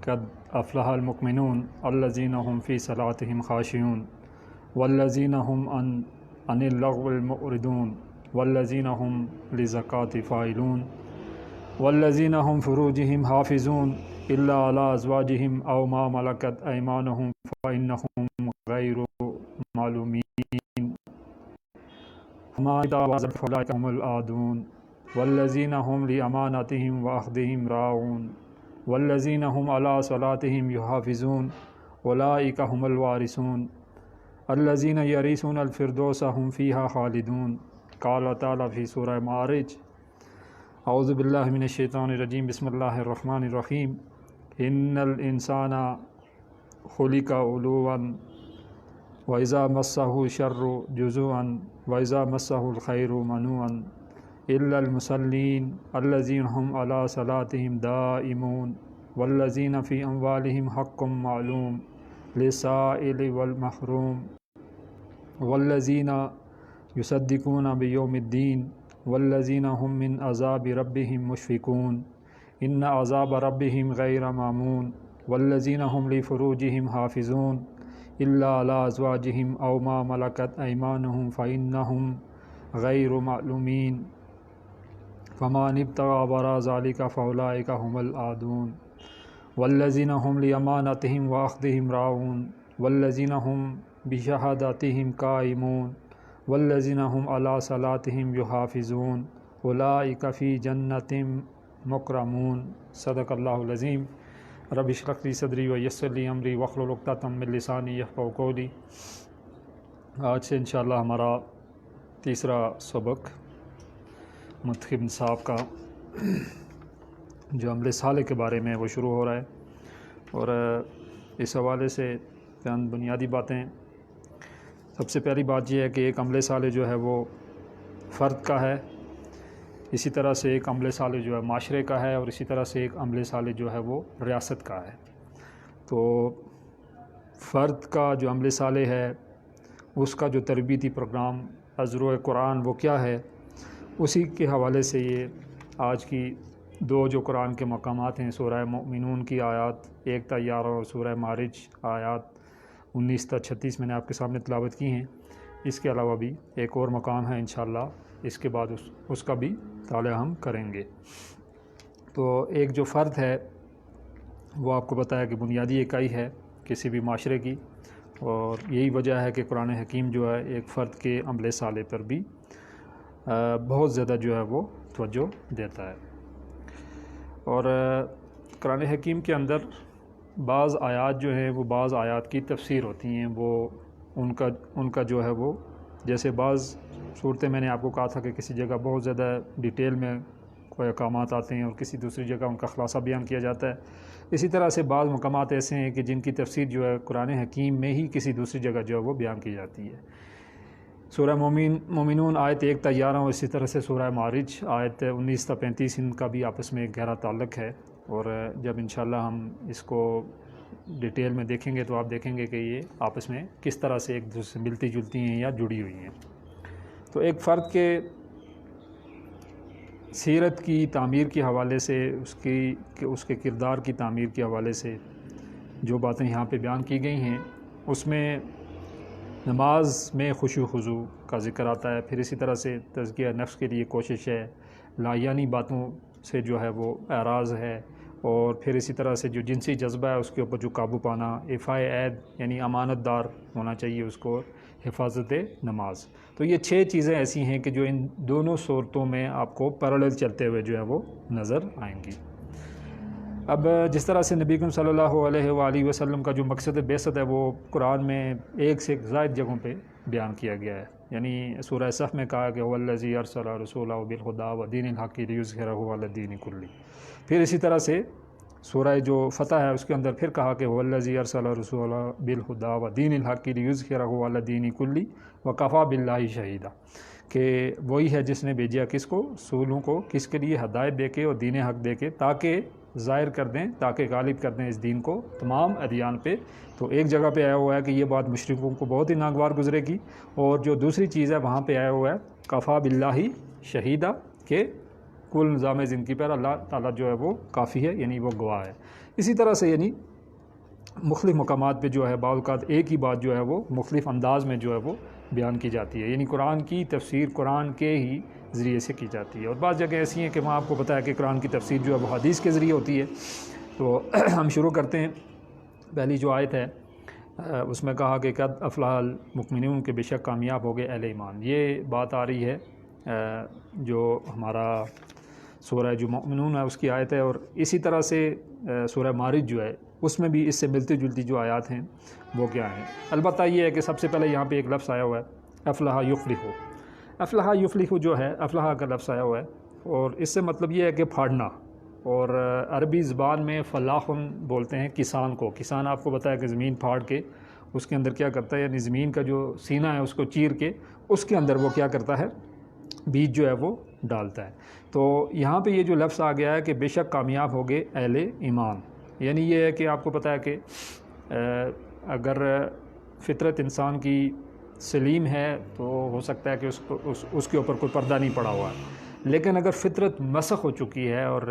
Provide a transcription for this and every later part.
قد افلح المؤمنون الذین هم فی صلاتهم خاشعون والذین هم عن اللغو معرضون والذین هم للزکاة فاعلون والذین هم فروجهم حافظون الا علی ازواجهم او ما ملکت ایمانهم فانهم غیر معلومین وما فاولئک هم العادون والذین هم لامانتهم وعهدهم راعون والذین هم علی صلاتهم یحافظون اولئک هم الوارثون الذین یرثون الفردوس هم فیہا خالدون۔ قال تعالی فی سورہ معارج اعوذ باللہ من الشیطان الرجیم بسم اللہ الرحمن الرحیم ان الانسان خلق علوا واذا مسہ الشر جزوعا واذا مسہ الخیر منوعا الا المصلین الذین هم علی صلاتهم دائمون والذین فی اموالهم حق معلوم للسائل والمحروم والذین یصدقون بیوم الدین والذین هم من عذاب ربهم مشفقون ان عذاب ربهم غیر مامون والذین هم لفروجهم حافظون الا علی ازواجهم او ما ملکت ایمانهم فانهم غیر معلومین فمن ابتغى وراء ذلك فاولئک هم العادون والذین هم لامانتهم وعهدهم راعون والذین هم بشهاداتهم قائمون والذین هم علی صلاتهم یحافظون اولئک فی جنت مکرمون۔ صدق اللہ العظیم۔ رب اشرح لی صدری ویسر لی امری واحلل عقدۃ من لسانی یفقہوا قولی۔ آج سے انشاءاللہ ہمارا تیسرا سبق منتخب نصاب کا جو عمل صالح کے بارے میں وہ شروع ہو رہا ہے، اور اس حوالے سے چند بنیادی باتیں۔ سب سے پہلی بات یہ ہے کہ ایک عمل صالح جو ہے وہ فرد کا ہے، اسی طرح سے ایک عمل صالح جو ہے معاشرے کا ہے، اور اسی طرح سے ایک عمل صالح جو ہے وہ ریاست کا ہے۔ تو فرد کا جو عمل صالح ہے اس کا جو تربیتی پروگرام ازروع قرآن وہ کیا ہے، اسی کے حوالے سے یہ آج کی دو جو قرآن کے مقامات ہیں، سورہ مؤمنون کی آیات 1 تا 11 اور سورہ معارج آیات 19 تا 36 میں نے آپ کے سامنے تلاوت کی ہیں۔ اس کے علاوہ بھی ایک اور مقام ہے انشاءاللہ، اس کے بعد اس کا بھی مطالعہ ہم کریں گے۔ تو ایک جو فرد ہے وہ آپ کو بتایا کہ بنیادی اکائی ہے کسی بھی معاشرے کی، اور یہی وجہ ہے کہ قرآن حکیم جو ہے ایک فرد کے عمل صالح پر بھی بہت زیادہ جو ہے وہ توجہ دیتا ہے۔ اور قرآن حکیم کے اندر بعض آیات جو ہیں وہ بعض آیات کی تفسیر ہوتی ہیں، وہ ان کا جو ہے وہ جیسے بعض صورتیں میں نے آپ کو کہا تھا کہ کسی جگہ بہت زیادہ ڈیٹیل میں کوئی احکامات آتے ہیں اور کسی دوسری جگہ ان کا خلاصہ بیان کیا جاتا ہے۔ اسی طرح سے بعض مقامات ایسے ہیں کہ جن کی تفسیر جو ہے قرآن حکیم میں ہی کسی دوسری جگہ جو ہے وہ بیان کی جاتی ہے۔ سورہ مومنون آیت 1 تا 11 اور اسی طرح سے سورہ معارج آیت 19 تا 35 ان کا بھی آپس میں ایک گہرا تعلق ہے، اور جب انشاءاللہ ہم اس کو ڈیٹیل میں دیکھیں گے تو آپ دیکھیں گے کہ یہ آپس میں کس طرح سے ایک دوسرے سے ملتی جلتی ہیں یا جڑی ہوئی ہیں۔ تو ایک فرد کے سیرت کی تعمیر کے حوالے سے، اس کے کردار کی تعمیر کے حوالے سے جو باتیں یہاں پہ بیان کی گئی ہیں، اس میں نماز میں خشوع و خضوع کا ذکر آتا ہے، پھر اسی طرح سے تزکیہ نفس کے لیے کوشش ہے، لایانی باتوں سے جو ہے وہ اعراض ہے، اور پھر اسی طرح سے جو جنسی جذبہ ہے اس کے اوپر جو قابو پانا، ایفائے عید یعنی امانت دار ہونا چاہیے اس کو، حفاظت نماز۔ تو یہ 6 چیزیں ایسی ہیں کہ جو ان دونوں صورتوں میں آپ کو پیرالل چلتے ہوئے جو ہے وہ نظر آئیں گی۔ اب جس طرح سے نبی کریم صلی اللہ علیہ وآلہ وسلم کا جو مقصد بعثت ہے وہ قرآن میں ایک سے ایک زائد جگہوں پہ بیان کیا گیا ہے، یعنی سورہ صف میں کہا کہ هو الذی ارسل رسولہ بالہدی ودین الحق لیظہرہ علی الدین کلہ، پھر اسی طرح سے سورہ جو فتح ہے اس کے اندر پھر کہا کہ هو الذی ارسل رسولہ بالہدی ودین الحق لیظہرہ علی الدین کلہ وکفی باللہ شہیدا، کہ وہی ہے جس نے بھیجا کس کو، رسولوں کو کس کے لیے، ہدایت دے کے اور دین حق دے کے، تاکہ ظاہر کر دیں، تاکہ غالب کر دیں اس دین کو تمام ادیان پہ۔ تو ایک جگہ پہ آیا ہوا ہے کہ یہ بات مشرکوں کو بہت ہی ناگوار گزرے گی، اور جو دوسری چیز ہے وہاں پہ آیا ہوا ہے کفا باللہ شہیدہ، کہ کل نظام زندگی پر اللہ تعالیٰ جو ہے وہ کافی ہے، یعنی وہ گواہ ہے۔ اسی طرح سے یعنی مختلف مقامات پہ جو ہے بعض اوقات ایک ہی بات جو ہے وہ مختلف انداز میں جو ہے وہ بیان کی جاتی ہے، یعنی قرآن کی تفسیر قرآن کے ہی ذریعے سے کی جاتی ہے، اور بعض جگہ ایسی ہیں کہ وہاں آپ کو پتہ ہے کہ قرآن کی تفسیر جو ہے وہ حدیث کے ذریعے ہوتی ہے۔ تو ہم شروع کرتے ہیں۔ پہلی جو آیت ہے اس میں کہا کہ قد افلح المؤمنون کے بے شک کامیاب ہو گئے اہل ایمان، یہ بات آ رہی ہے جو ہمارا سورہ جو مؤمنون ہے اس کی آیت ہے، اور اسی طرح سے سورہ معارج جو ہے اس میں بھی اس سے ملتی جلتی جو آیات ہیں وہ کیا ہیں۔ البتہ یہ ہے کہ سب سے پہلے یہاں پہ ایک لفظ آیا ہوا ہے افلح یفلح، افلح یفلح جو ہے افلح کا لفظ آیا ہوا ہے، اور اس سے مطلب یہ ہے کہ پھاڑنا، اور عربی زبان میں فلاحن بولتے ہیں کسان کو۔ کسان آپ کو بتایا کہ زمین پھاڑ کے اس کے اندر کیا کرتا ہے، یعنی زمین کا جو سینہ ہے اس کو چیر کے اس کے اندر وہ کیا کرتا ہے، بیج جو ہے وہ ڈالتا ہے۔ تو یہاں پہ یہ جو لفظ آ گیا ہے کہ بے شک کامیاب ہو گئے اہل ایمان، یعنی یہ ہے کہ آپ کو پتہ ہے کہ اگر فطرت انسان کی سلیم ہے تو ہو سکتا ہے کہ اس کے اوپر کوئی پردہ نہیں پڑا ہوا ہے، لیکن اگر فطرت مسخ ہو چکی ہے اور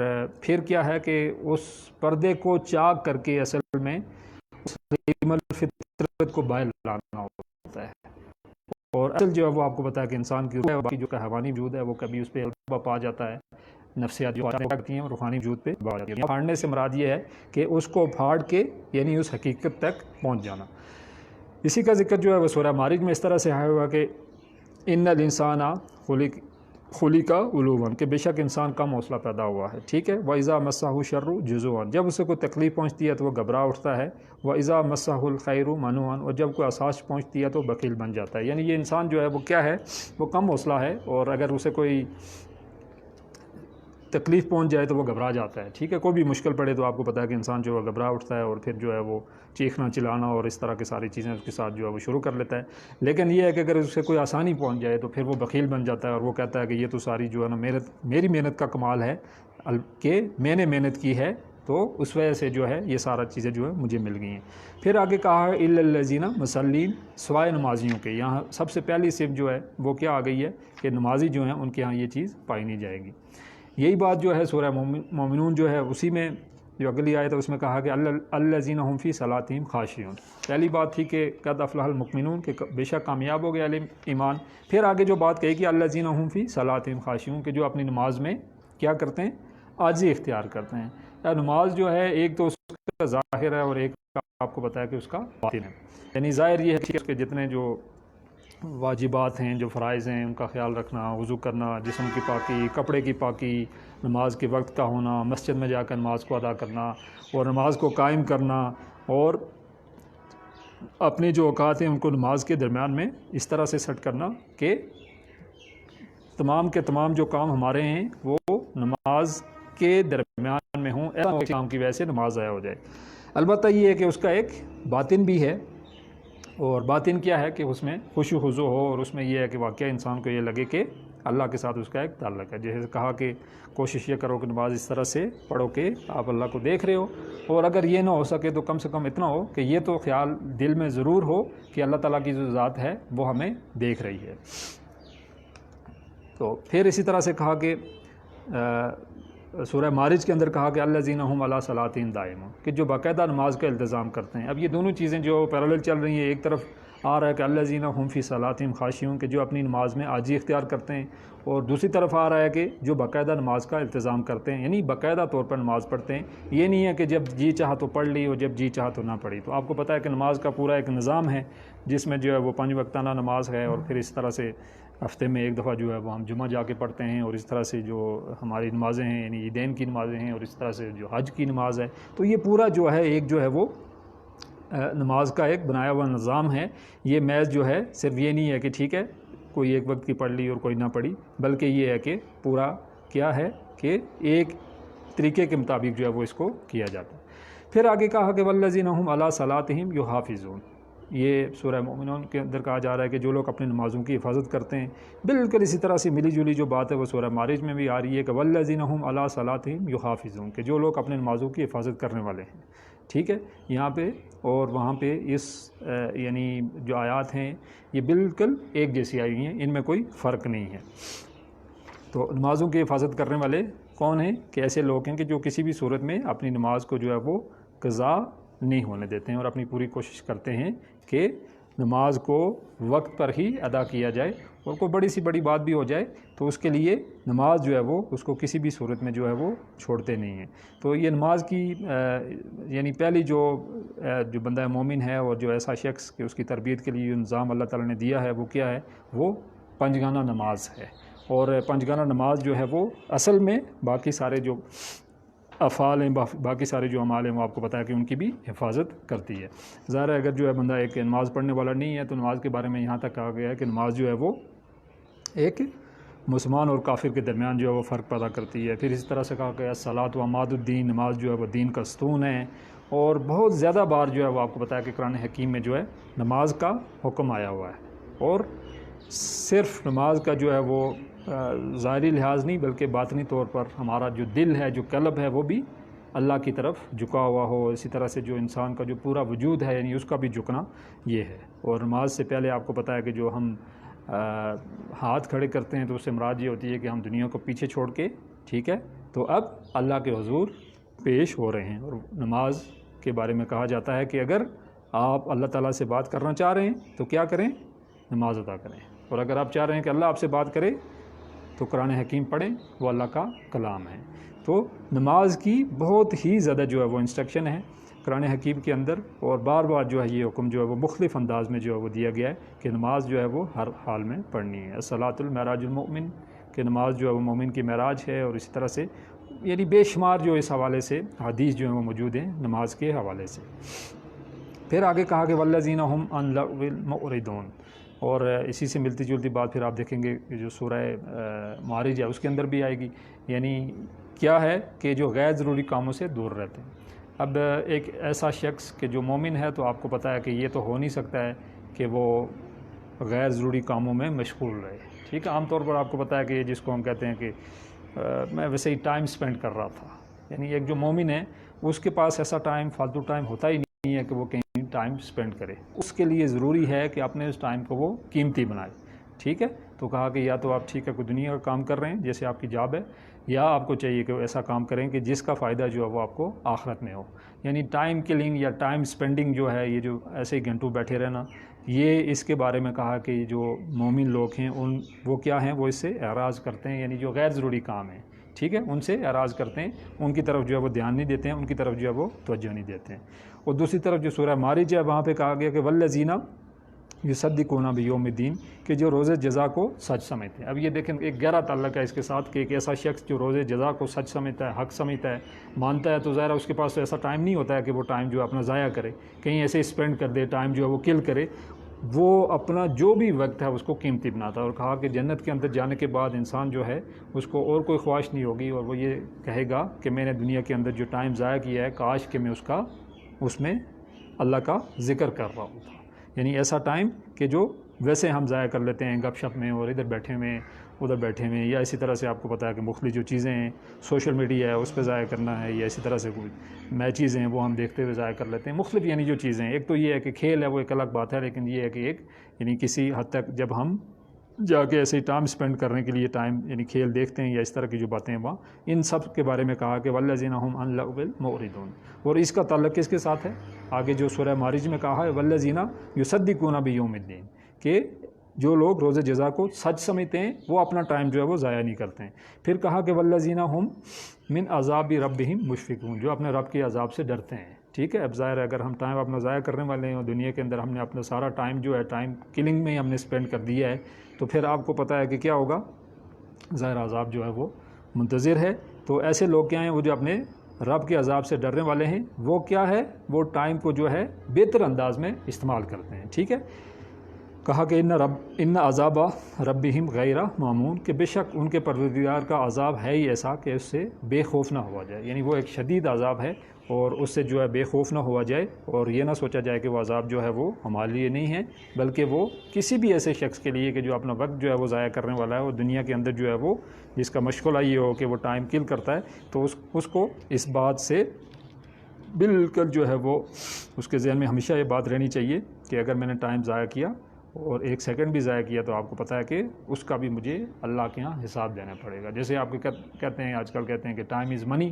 پھر کیا ہے کہ اس پردے کو چاک کر کے اصل میں اس سلیم الفطرت کو باہر لانا ہوتا ہے، اور اصل جو ہے وہ آپ کو پتہ ہے کہ انسان کی باقی جو حیوانی وجود ہے وہ کبھی اس پہ غلبہ پا جاتا ہے، نفسیات جو کرتی ہیں روحانی وجود پہ بڑھ جاتی ہے۔ پھاڑنے سے مراد یہ ہے کہ اس کو پھاڑ کے یعنی اس حقیقت تک پہنچ جانا۔ اسی کا ذکر جو ہے وہ سورہ معارج میں اس طرح سے آیا ہوا کہ ان الانسان خلق علوا، کہ بے شک انسان کم حوصلہ پیدا ہوا ہے، ٹھیک ہے۔ وَإِذَا مَسَّهُ الشَّرُّ جَزُوعًا، جب اسے کوئی تکلیف پہنچتی ہے تو وہ گھبرا اٹھتا ہے۔ وَإِذَا مَسَّهُ الْخَيْرُ مَنُوعًا، اور جب کوئی آسائش پہنچتی ہے تو بخیل بن جاتا ہے، یعنی یہ انسان جو ہے وہ کیا ہے، وہ کم حوصلہ ہے، اور اگر اسے کوئی تکلیف پہنچ جائے تو وہ گھبرا جاتا ہے، ٹھیک ہے۔ کوئی بھی مشکل پڑے تو آپ کو پتہ ہے کہ انسان جو ہے گھبرا اٹھتا ہے، اور پھر جو ہے وہ چیخنا چلانا اور اس طرح کی ساری چیزیں اس کے ساتھ جو ہے وہ شروع کر لیتا ہے۔ لیکن یہ ہے کہ اگر اسے کوئی آسانی پہنچ جائے تو پھر وہ بخیل بن جاتا ہے، اور وہ کہتا ہے کہ یہ تو ساری جو ہے نا میری محنت کا کمال ہے کہ میں نے محنت کی ہے، تو اس وجہ سے جو ہے یہ سارا چیزیں جو ہے مجھے مل گئی ہیں۔ پھر آگے کہا ہے الا الذین مسلین، سوائے نمازیوں کے، یہاں سب سے پہلی صفت جو ہے وہ کیا آ گئی ہے کہ نمازی جو ہیں ان کے ہاں یہ چیز پائی نہیں جائے گی۔ یہی بات جو ہے سورہ مومنون جو ہے اسی میں جو اگلی آیت ہے اس میں کہا کہ الذین هم فی صلاتہم خاشعون، پہلی بات تھی کہ قد افلح المؤمنون کہ بے شک کامیاب ہو گئے اہل ایمان۔ پھر آگے جو بات کہی کہ الذین هم فی صلاتہم خاشعون، کہ جو اپنی نماز میں کیا کرتے ہیں، عاجزی اختیار کرتے ہیں۔ نماز جو ہے ایک تو اس کا ظاہر ہے اور ایک آپ کو بتایا کہ اس کا باطن ہے، یعنی ظاہر یہ ہے کہ جتنے جو واجبات ہیں، جو فرائض ہیں، ان کا خیال رکھنا، وضو کرنا، جسم کی پاکی، کپڑے کی پاکی، نماز کے وقت کا ہونا، مسجد میں جا کر نماز کو ادا کرنا اور نماز کو قائم کرنا، اور اپنے جو اوقات ہیں ان کو نماز کے درمیان میں اس طرح سے سیٹ کرنا کہ تمام کے تمام جو کام ہمارے ہیں وہ نماز کے درمیان میں ہوں، ایسا کام کی وجہ سے نماز ضائع ہو جائے۔ البتہ یہ ہے کہ اس کا ایک باطن بھی ہے، اور باطن کیا ہے کہ اس میں خشوع خضوع ہو، اور اس میں یہ ہے کہ واقعہ انسان کو یہ لگے کہ اللہ کے ساتھ اس کا ایک تعلق ہے۔ جیسے کہا کہ کوشش یہ کرو کہ نماز اس طرح سے پڑھو کہ آپ اللہ کو دیکھ رہے ہو، اور اگر یہ نہ ہو سکے تو کم سے کم اتنا ہو کہ یہ تو خیال دل میں ضرور ہو کہ اللہ تعالیٰ کی جو ذات ہے وہ ہمیں دیکھ رہی ہے۔ تو پھر اسی طرح سے کہا کہ سورہ معارج کے اندر کہا کہ الذین هم علی صلاتہم دائمون، کہ جو باقاعدہ نماز کا التزام کرتے ہیں۔ اب یہ دونوں چیزیں جو پیرالل چل رہی ہیں، ایک طرف آ رہا ہے کہ الذین هم فی صلاتہم خاشعون، کہ جو اپنی نماز میں عاجزی اختیار کرتے ہیں، اور دوسری طرف آ رہا ہے کہ جو باقاعدہ نماز کا التزام کرتے ہیں، یعنی باقاعدہ طور پر نماز پڑھتے ہیں۔ یہ نہیں ہے کہ جب جی چاہا تو پڑھ لی اور جب جی چاہا تو نہ پڑھی۔ تو آپ کو پتہ ہے کہ نماز کا پورا ایک نظام ہے جس میں جو ہے وہ 5 وقتانہ نماز ہے، اور پھر اس طرح سے ہفتے میں ایک دفعہ جو ہے وہ ہم جمعہ جا کے پڑھتے ہیں، اور اس طرح سے جو ہماری نمازیں ہیں یعنی عیدین کی نمازیں ہیں، اور اس طرح سے جو حج کی نماز ہے، تو یہ پورا جو ہے ایک جو ہے وہ نماز کا ایک بنایا ہوا نظام ہے۔ یہ محض جو ہے صرف یہ نہیں ہے کہ ٹھیک ہے کوئی ایک وقت کی پڑھ لی اور کوئی نہ پڑھی، بلکہ یہ ہے کہ پورا کیا ہے کہ ایک طریقے کے مطابق جو ہے وہ اس کو کیا جاتا ہے۔ پھر آگے کہا کہ والذین هم علی صلاتہم یحافظون، یہ سورہ مومنون کے اندر کہا جا رہا ہے کہ جو لوگ اپنی نمازوں کی حفاظت کرتے ہیں۔ بالکل اسی طرح سے ملی جلی جو بات ہے وہ سورہ معارج میں بھی آ رہی ہے کہ والذین هم علی صلاتہم یحافظون، کہ جو لوگ اپنے نمازوں کی حفاظت کرنے والے ہیں، ٹھیک ہے۔ یہاں پہ اور وہاں پہ اس یعنی جو آیات ہیں یہ بالکل ایک جیسی آئی ہوئی ہیں، ان میں کوئی فرق نہیں ہے۔ تو نمازوں کی حفاظت کرنے والے کون ہیں کہ ایسے لوگ ہیں کہ جو کسی بھی صورت میں اپنی نماز کو جو ہے وہ قضا نہیں ہونے دیتے ہیں اور اپنی پوری کوشش کرتے ہیں کہ نماز کو وقت پر ہی ادا کیا جائے، اور کوئی بڑی سی بڑی بات بھی ہو جائے تو اس کے لیے نماز جو ہے وہ اس کو کسی بھی صورت میں جو ہے وہ چھوڑتے نہیں ہیں۔ تو یہ نماز کی یعنی پہلی جو بندہ مومن ہے اور جو ایسا شخص کہ اس کی تربیت کے لیے نظام اللہ تعالیٰ نے دیا ہے وہ کیا ہے، وہ پنجگانہ نماز ہے۔ اور پنجگانہ نماز جو ہے وہ اصل میں باقی سارے جو افعال ہیں، باقی سارے جو اعمال ہیں وہ آپ کو پتہ ہے کہ ان کی بھی حفاظت کرتی ہے۔ ظاہر ہے اگر جو ہے بندہ ایک نماز پڑھنے والا نہیں ہے تو نماز کے بارے میں یہاں تک کہا گیا ہے کہ نماز جو ہے وہ ایک مسلمان اور کافر کے درمیان جو ہے وہ فرق پیدا کرتی ہے۔ پھر اس طرح سے کہا گیا الصلاۃ و عماد الدین، نماز جو ہے وہ دین کا ستون ہے، اور بہت زیادہ بار جو ہے وہ آپ کو پتہ ہے کہ قرآن حکیم میں جو ہے نماز کا حکم آیا ہوا ہے۔ اور صرف نماز کا جو ہے وہ ظاہری لحاظ نہیں بلکہ باطنی طور پر ہمارا جو دل ہے، جو قلب ہے، وہ بھی اللہ کی طرف جھکا ہوا ہو۔ اسی طرح سے جو انسان کا جو پورا وجود ہے یعنی اس کا بھی جھکنا یہ ہے۔ اور نماز سے پہلے آپ کو پتہ ہے کہ جو ہم ہاتھ کھڑے کرتے ہیں تو اس سے مراد یہ ہوتی ہے کہ ہم دنیا کو پیچھے چھوڑ کے ٹھیک ہے تو اب اللہ کے حضور پیش ہو رہے ہیں۔ اور نماز کے بارے میں کہا جاتا ہے کہ اگر آپ اللہ تعالیٰ سے بات کرنا چاہ رہے ہیں تو کیا کریں، نماز ادا کریں، اور اگر آپ چاہ رہے ہیں کہ اللہ آپ سے بات کرے تو قرآن حکیم پڑھیں، وہ اللہ کا کلام ہے۔ تو نماز کی بہت ہی زیادہ جو ہے وہ انسٹرکشن ہے قرآن حکیم کے اندر، اور بار بار جو ہے یہ حکم جو ہے وہ مختلف انداز میں جو ہے وہ دیا گیا ہے کہ نماز جو ہے وہ ہر حال میں پڑھنی ہے۔ الصلاۃ المعراج المؤمن، کہ نماز جو ہے وہ مومن کی معراج ہے، اور اسی طرح سے یعنی بے شمار جو اس حوالے سے حدیث جو ہیں وہ موجود ہیں نماز کے حوالے سے۔ پھر آگے کہا کہ والذین ھم عن اللغو معرضون، اور اسی سے ملتی جلتی بات پھر آپ دیکھیں گے کہ جو سورہ معارج ہے اس کے اندر بھی آئے گی، یعنی کیا ہے کہ جو غیر ضروری کاموں سے دور رہتے ہیں۔ اب ایک ایسا شخص کہ جو مومن ہے تو آپ کو پتہ ہے کہ یہ تو ہو نہیں سکتا ہے کہ وہ غیر ضروری کاموں میں مشغول رہے، ٹھیک ہے۔ عام طور پر آپ کو پتہ ہے کہ یہ جس کو ہم کہتے ہیں کہ میں ویسے ہی ٹائم سپینڈ کر رہا تھا، یعنی ایک جو مومن ہے اس کے پاس ایسا ٹائم، فالتو ٹائم ہوتا ہی نہیں ہے کہ وہ کہیں ٹائم سپینڈ کرے۔ اس کے لیے ضروری ہے کہ اپنے اس ٹائم کو وہ قیمتی بنائے، ٹھیک ہے۔ تو کہا کہ یا تو آپ ٹھیک ہے کوئی دنیا کا کام کر رہے ہیں جیسے آپ کی جاب ہے، یا آپ کو چاہیے کہ ایسا کام کریں کہ جس کا فائدہ جو ہے وہ آپ کو آخرت میں ہو۔ یعنی ٹائم کلنگ یا ٹائم سپینڈنگ جو ہے، یہ جو ایسے ہی گھنٹوں بیٹھے رہنا، یہ اس کے بارے میں کہا کہ جو مومن لوگ ہیں وہ کیا ہیں، وہ اس سے اعراض کرتے ہیں، یعنی جو غیر ضروری کام ہیں ٹھیک ہے ان سے اعراض کرتے ہیں، ان کی طرف جو ہے وہ دھیان نہیں دیتے ہیں، ان کی طرف جو ہے وہ توجہ نہیں دیتے ہیں۔ اور دوسری طرف جو سورہ معارج ہے وہاں پہ کہا گیا کہ والذین یصدقون بیوم الدین، کہ جو روز جزا کو سچ سمجھتے ہیں۔ اب یہ دیکھیں ایک گہرا تعلق ہے اس کے ساتھ کہ ایک ایسا شخص جو روز جزا کو سچ سمجھتا ہے، حق سمجھتا ہے، مانتا ہے، تو ظاہر ہے اس کے پاس تو ایسا ٹائم نہیں ہوتا ہے کہ وہ ٹائم جو ہے اپنا ضائع کرے، کہیں ایسے اسپینڈ کر دے، ٹائم جو ہے وہ کل کرے۔ وہ اپنا جو بھی وقت ہے اس کو قیمتی بناتا ہے، اور کہا کہ جنت کے اندر جانے کے بعد انسان جو ہے اس کو اور کوئی خواہش نہیں ہوگی، اور وہ یہ کہے گا کہ میں نے دنیا کے اندر جو ٹائم ضائع کیا ہے کاش کہ میں اس میں اللہ کا ذکر کر رہا ہوتا۔ یعنی ایسا ٹائم کہ جو ویسے ہم ضائع کر لیتے ہیں گپ شپ میں، اور ادھر بیٹھے ہوئے ادھر بیٹھے ہوئے، یا اسی طرح سے آپ کو پتہ ہے کہ مختلف جو چیزیں ہیں سوشل میڈیا ہے اس پہ ضائع کرنا ہے، یا اسی طرح سے کوئی میچز ہیں وہ ہم دیکھتے ہوئے ضائع کر لیتے ہیں، مختلف یعنی جو چیزیں ہیں۔ ایک تو یہ ہے کہ کھیل ہے وہ ایک الگ بات ہے، لیکن یہ ہے کہ ایک یعنی کسی حد تک جب ہم جا کے ایسے ہی ٹائم سپینڈ کرنے کے لیے ٹائم یعنی کھیل دیکھتے ہیں یا اس طرح کی جو باتیں ہیں وہاں، ان سب کے بارے میں کہا کہ والذین ھم عن اللغو معرضون۔ اور اس کا تعلق کس کے ساتھ ہے؟ آگے جو سورہ معارج میں کہا ہے والذین یصدقون بیوم الدین، کہ جو لوگ روز جزا کو سچ سمجھتے ہیں وہ اپنا ٹائم جو ہے وہ ضائع نہیں کرتے ہیں۔ پھر کہا کہ والذین ھم من عذاب ربہم مشفقون، جو اپنے رب کے عذاب سے ڈرتے ہیں، ٹھیک ہے۔ اب ظاہر ہے اگر ہم ٹائم اپنا ضائع کرنے والے ہیں اور دنیا کے اندر ہم نے اپنا سارا ٹائم جو ہے ٹائم کلنگ میں ہی ہم نے اسپینڈ کر دیا ہے، تو پھر آپ کو پتہ ہے کہ کیا ہوگا، ظاہر عذاب جو ہے وہ منتظر ہے۔ تو ایسے لوگ کیا ہیں، وہ جو اپنے رب کے عذاب سے ڈرنے والے ہیں، وہ کیا ہے، وہ ٹائم کو جو ہے بہتر انداز میں استعمال کرتے ہیں، ٹھیک ہے۔ کہا کہ ان عذاب ربہم غیر مامون، کہ بے شک ان کے پروردگار کا عذاب ہے ہی ایسا کہ اس سے بے خوف نہ ہوا جائے، یعنی وہ ایک شدید عذاب ہے اور اس سے جو ہے بے خوف نہ ہوا جائے، اور یہ نہ سوچا جائے کہ وہ عذاب جو ہے وہ ہمارے لیے نہیں ہے، بلکہ وہ کسی بھی ایسے شخص کے لیے کہ جو اپنا وقت جو ہے وہ ضائع کرنے والا ہے، اور دنیا کے اندر جو ہے وہ جس کا مشغلہ یہ ہو کہ وہ ٹائم کل کرتا ہے، تو اس کو اس بات سے بالکل جو ہے وہ اس کے ذہن میں ہمیشہ یہ بات رہنی چاہیے کہ اگر میں نے ٹائم ضائع کیا اور ایک سیکنڈ بھی ضائع کیا تو آپ کو پتہ ہے کہ اس کا بھی مجھے اللہ کے ہاں حساب دینا پڑے گا. جیسے آپ کہتے ہیں آج کل کہتے ہیں کہ ٹائم از منی،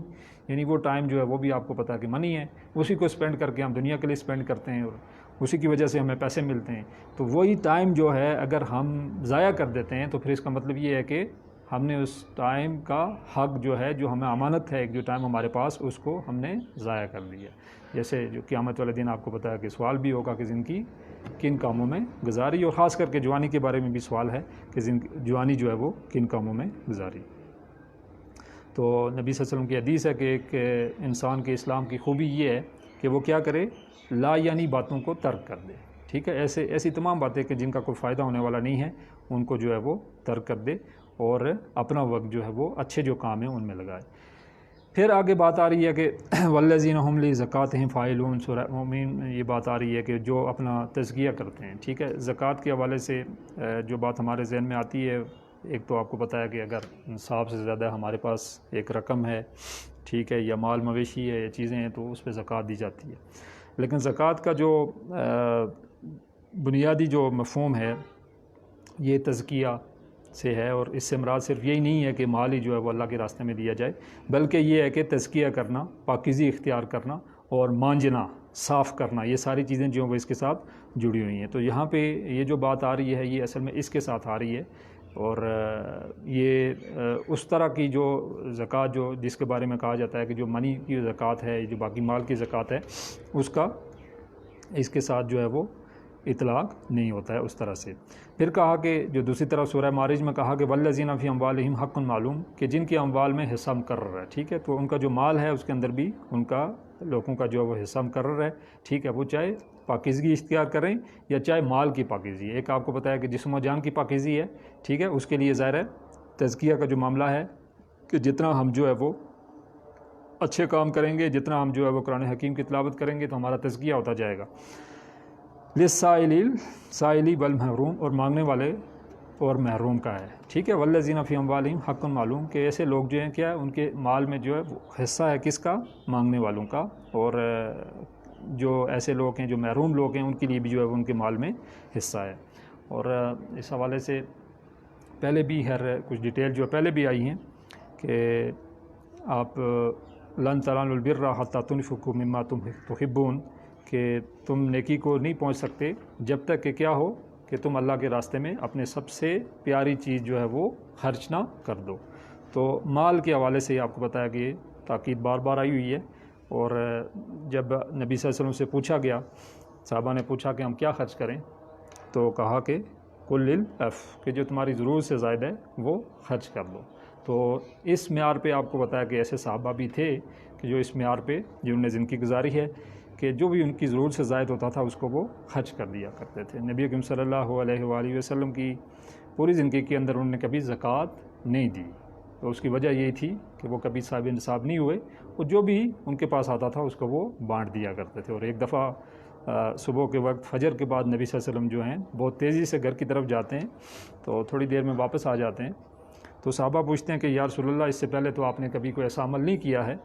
یعنی وہ ٹائم جو ہے وہ بھی آپ کو پتہ ہے کہ منی ہے، اسی کو اسپینڈ کر کے ہم دنیا کے لیے اسپینڈ کرتے ہیں اور اسی کی وجہ سے ہمیں پیسے ملتے ہیں. تو وہی ٹائم جو ہے اگر ہم ضائع کر دیتے ہیں تو پھر اس کا مطلب یہ ہے کہ ہم نے اس ٹائم کا حق جو ہے، جو ہمیں امانت ہے، ایک جو ٹائم ہمارے پاس، اس کو ہم نے ضائع کر دیا. جیسے جو قیامت والے دن آپ کو پتہ ہے کہ سوال بھی ہوگا کہ زندگی کن کاموں میں گزاری، اور خاص کر کے جوانی کے بارے میں بھی سوال ہے کہ جوانی جو ہے وہ کن کاموں میں گزاری. تو نبی صلی اللہ علیہ وسلم کی حدیث ہے کہ ایک انسان کے اسلام کی خوبی یہ ہے کہ وہ کیا کرے، لا یعنی باتوں کو ترک کر دے. ٹھیک ہے، ایسی تمام باتیں کہ جن کا کوئی فائدہ ہونے والا نہیں ہے ان کو جو ہے وہ ترک کر دے اور اپنا وقت جو ہے وہ اچھے جو کام ہیں ان میں لگائے. پھر آگے بات آ رہی ہے کہ والذین هم لزکاتہم فاعلون، سورہ مومن میں یہ بات آ رہی ہے کہ جو اپنا تزکیہ کرتے ہیں. ٹھیک ہے، زکوٰۃ کے حوالے سے جو بات ہمارے ذہن میں آتی ہے، ایک تو آپ کو پتہ ہے کہ اگر نصاب سے زیادہ ہمارے پاس ایک رقم ہے، ٹھیک ہے، یا مال مویشی ہے یا چیزیں ہیں تو اس پہ زکوٰۃ دی جاتی ہے. لیکن زکوٰۃ کا جو بنیادی جو مفہوم ہے یہ تزکیہ سے ہے، اور اس سے مراد صرف یہی نہیں ہے کہ مال ہی جو ہے وہ اللہ کے راستے میں دیا جائے، بلکہ یہ ہے کہ تزکیہ کرنا، پاکیزی اختیار کرنا اور مانجنا، صاف کرنا، یہ ساری چیزیں جو وہ اس کے ساتھ جڑی ہوئی ہیں. تو یہاں پہ یہ جو بات آ رہی ہے یہ اصل میں اس کے ساتھ آ رہی ہے، اور یہ اس طرح کی جو زکوٰۃ جو جس کے بارے میں کہا جاتا ہے کہ جو منی کی زکوٰۃ ہے، جو باقی مال کی زکوٰۃ ہے، اس کا اس کے ساتھ جو ہے وہ اطلاق نہیں ہوتا ہے اس طرح سے. پھر کہا کہ جو دوسری طرف سورہ معارج میں کہا کہ والذین فی اموالہم حق معلوم، کہ جن کے اموال میں حصہ مقرر ہے. ٹھیک ہے، تو ان کا جو مال ہے اس کے اندر بھی ان کا لوگوں کا جو ہے وہ حصہ مقرر ہے. ٹھیک ہے، وہ چاہے پاکیزگی اختیار کریں یا چاہے مال کی پاکیزگی. ایک آپ کو پتہ ہے کہ جسم و جان کی پاکیزگی ہے، ٹھیک ہے، اس کے لیے ظاہر ہے تزکیہ کا جو معاملہ ہے کہ جتنا ہم جو ہے وہ اچھے کام کریں گے، جتنا ہم جو ہے وہ قرآن حکیم کی تلاوت کریں گے تو ہمارا تزکیہ ہوتا جائے گا. للسائلی والمحروم، اور مانگنے والے اور محروم کا ہے. ٹھیک ہے، والذین فی اموالہم حق معلوم، کہ ایسے لوگ جو ہیں کیا ہے ان کے مال میں جو ہے وہ حصہ ہے کس کا، مانگنے والوں کا. اور جو ایسے لوگ ہیں جو محروم لوگ ہیں ان کے لیے بھی جو ہے ان کے مال میں حصہ ہے. اور اس حوالے سے پہلے بھی کچھ ڈیٹیل جو پہلے بھی آئی ہیں کہ آپ لن تنالوا البر حتی تنفقوا مما تحبون، کہ تم نیکی کو نہیں پہنچ سکتے جب تک کہ کیا ہو کہ تم اللہ کے راستے میں اپنے سب سے پیاری چیز جو ہے وہ خرچ نہ کر دو. تو مال کے حوالے سے آپ کو پتہ ہے کہ یہ تاکید بار بار آئی ہوئی ہے. اور جب نبی صلی اللہ علیہ وسلم سے پوچھا گیا، صحابہ نے پوچھا کہ ہم کیا خرچ کریں، تو کہا کہ کل للعف، کہ جو تمہاری ضرورت سے زائد ہے وہ خرچ کر دو. تو اس معیار پہ آپ کو بتایا کہ ایسے صحابہ بھی تھے کہ جو اس معیار پہ جنہوں نے زندگی گزاری ہے کہ جو بھی ان کی ضرورت سے زائد ہوتا تھا اس کو وہ خرچ کر دیا کرتے تھے. نبی اکرم صلی اللہ علیہ وآلہ وسلم کی پوری زندگی کے اندر انہوں نے کبھی زکوٰۃ نہیں دی. تو اس کی وجہ یہی تھی کہ وہ کبھی صاحب نصاب نہیں ہوئے، اور جو بھی ان کے پاس آتا تھا اس کو وہ بانٹ دیا کرتے تھے. اور ایک دفعہ صبح کے وقت فجر کے بعد نبی صلی اللہ علیہ وسلم جو ہیں بہت تیزی سے گھر کی طرف جاتے ہیں، تو تھوڑی دیر میں واپس آ جاتے ہیں. تو صحابہ پوچھتے ہیں کہ یا رسول اللہ، اس سے پہلے تو آپ نے کبھی کوئی ایسا عمل نہیں کیا ہے،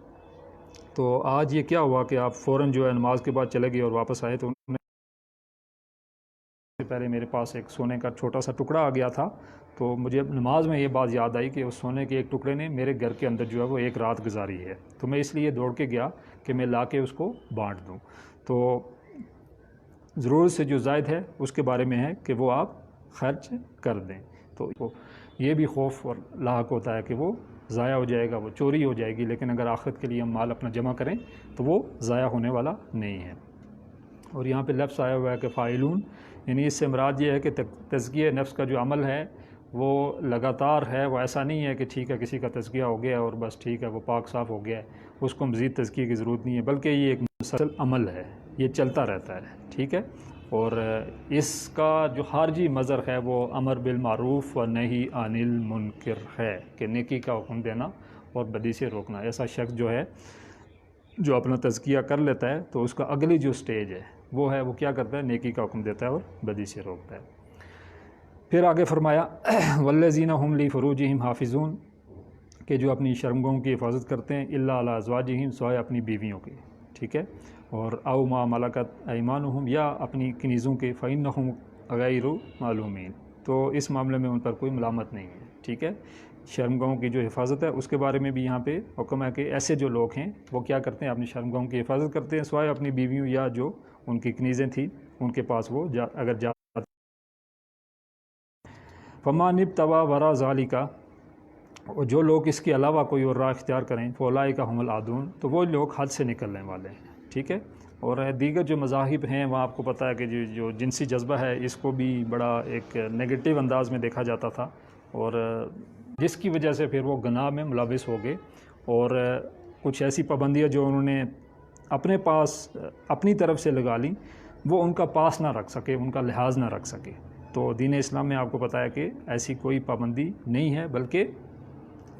تو آج یہ کیا ہوا کہ آپ فوراً جو ہے نماز کے بعد چلے گئے اور واپس آئے؟ تو انہوں نے پہلے میرے پاس ایک سونے کا چھوٹا سا ٹکڑا آ گیا تھا، تو مجھے نماز میں یہ بات یاد آئی کہ اس سونے کے ایک ٹکڑے نے میرے گھر کے اندر جو ہے وہ ایک رات گزاری ہے، تو میں اس لیے دوڑ کے گیا کہ میں لا کے اس کو بانٹ دوں. تو ضرورت سے جو زائد ہے اس کے بارے میں ہے کہ وہ آپ خرچ کر دیں. تو یہ بھی خوف اور لاحق ہوتا ہے کہ وہ ضائع ہو جائے گا، وہ چوری ہو جائے گی، لیکن اگر آخرت کے لیے ہم مال اپنا جمع کریں تو وہ ضائع ہونے والا نہیں ہے. اور یہاں پہ لفظ آیا ہوا ہے کہ فاعلون، یعنی اس سے مراد یہ ہے کہ تزکیہ نفس کا جو عمل ہے وہ لگاتار ہے. وہ ایسا نہیں ہے کہ ٹھیک ہے کسی کا تزکیہ ہو گیا اور بس ٹھیک ہے وہ پاک صاف ہو گیا ہے، اس کو مزید تزکیہ کی ضرورت نہیں ہے، بلکہ یہ ایک مسلسل عمل ہے، یہ چلتا رہتا ہے. ٹھیک ہے، اور اس کا جو خارجی مظہر ہے وہ امر بالمعروف و نہی عن المنکر ہے، کہ نیکی کا حکم دینا اور بدی سے روکنا. ایسا شخص جو ہے جو اپنا تزکیہ کر لیتا ہے تو اس کا اگلی جو سٹیج ہے وہ کیا کرتا ہے، نیکی کا حکم دیتا ہے اور بدی سے روکتا ہے. پھر آگے فرمایا والذین هم لفروجہم حافظون، کہ جو اپنی شرمگاہوں کی حفاظت کرتے ہیں، الا علی ازواجہم، سوائے اپنی بیویوں کے. ٹھیک ہے، اور او ما ملکت ایمانہم، یا اپنی کنیزوں کے، فإنہم غیر معلومین، تو اس معاملے میں ان پر کوئی ملامت نہیں ہے، ٹھیک ہے۔ شرمگاہوں کی جو حفاظت ہے اس کے بارے میں بھی یہاں پہ حکم ہے کہ ایسے جو لوگ ہیں وہ کیا کرتے ہیں، اپنی شرمگاہوں کی حفاظت کرتے ہیں، سوائے اپنی بیویوں یا جو ان کی کنیزیں تھیں ان کے پاس وہ اگر جاتے فمان ابتغى وراء ذلك، اور جو لوگ اس کے علاوہ کوئی اور راہ اختیار کریں فاولئک هم العادون، تو وہ لوگ حد سے نکلنے والے ہیں، ٹھیک ہے۔ اور دیگر جو مذاہب ہیں وہاں آپ کو پتہ ہے کہ جو جنسی جذبہ ہے اس کو بھی بڑا ایک نگیٹو انداز میں دیکھا جاتا تھا، اور جس کی وجہ سے پھر وہ گناہ میں ملوث ہو گئے، اور کچھ ایسی پابندیاں جو انہوں نے اپنے پاس اپنی طرف سے لگا لیں وہ ان کا پاس نہ رکھ سکے، ان کا لحاظ نہ رکھ سکے۔ تو دین اسلام میں آپ کو پتہ ہے کہ ایسی کوئی پابندی نہیں ہے، بلکہ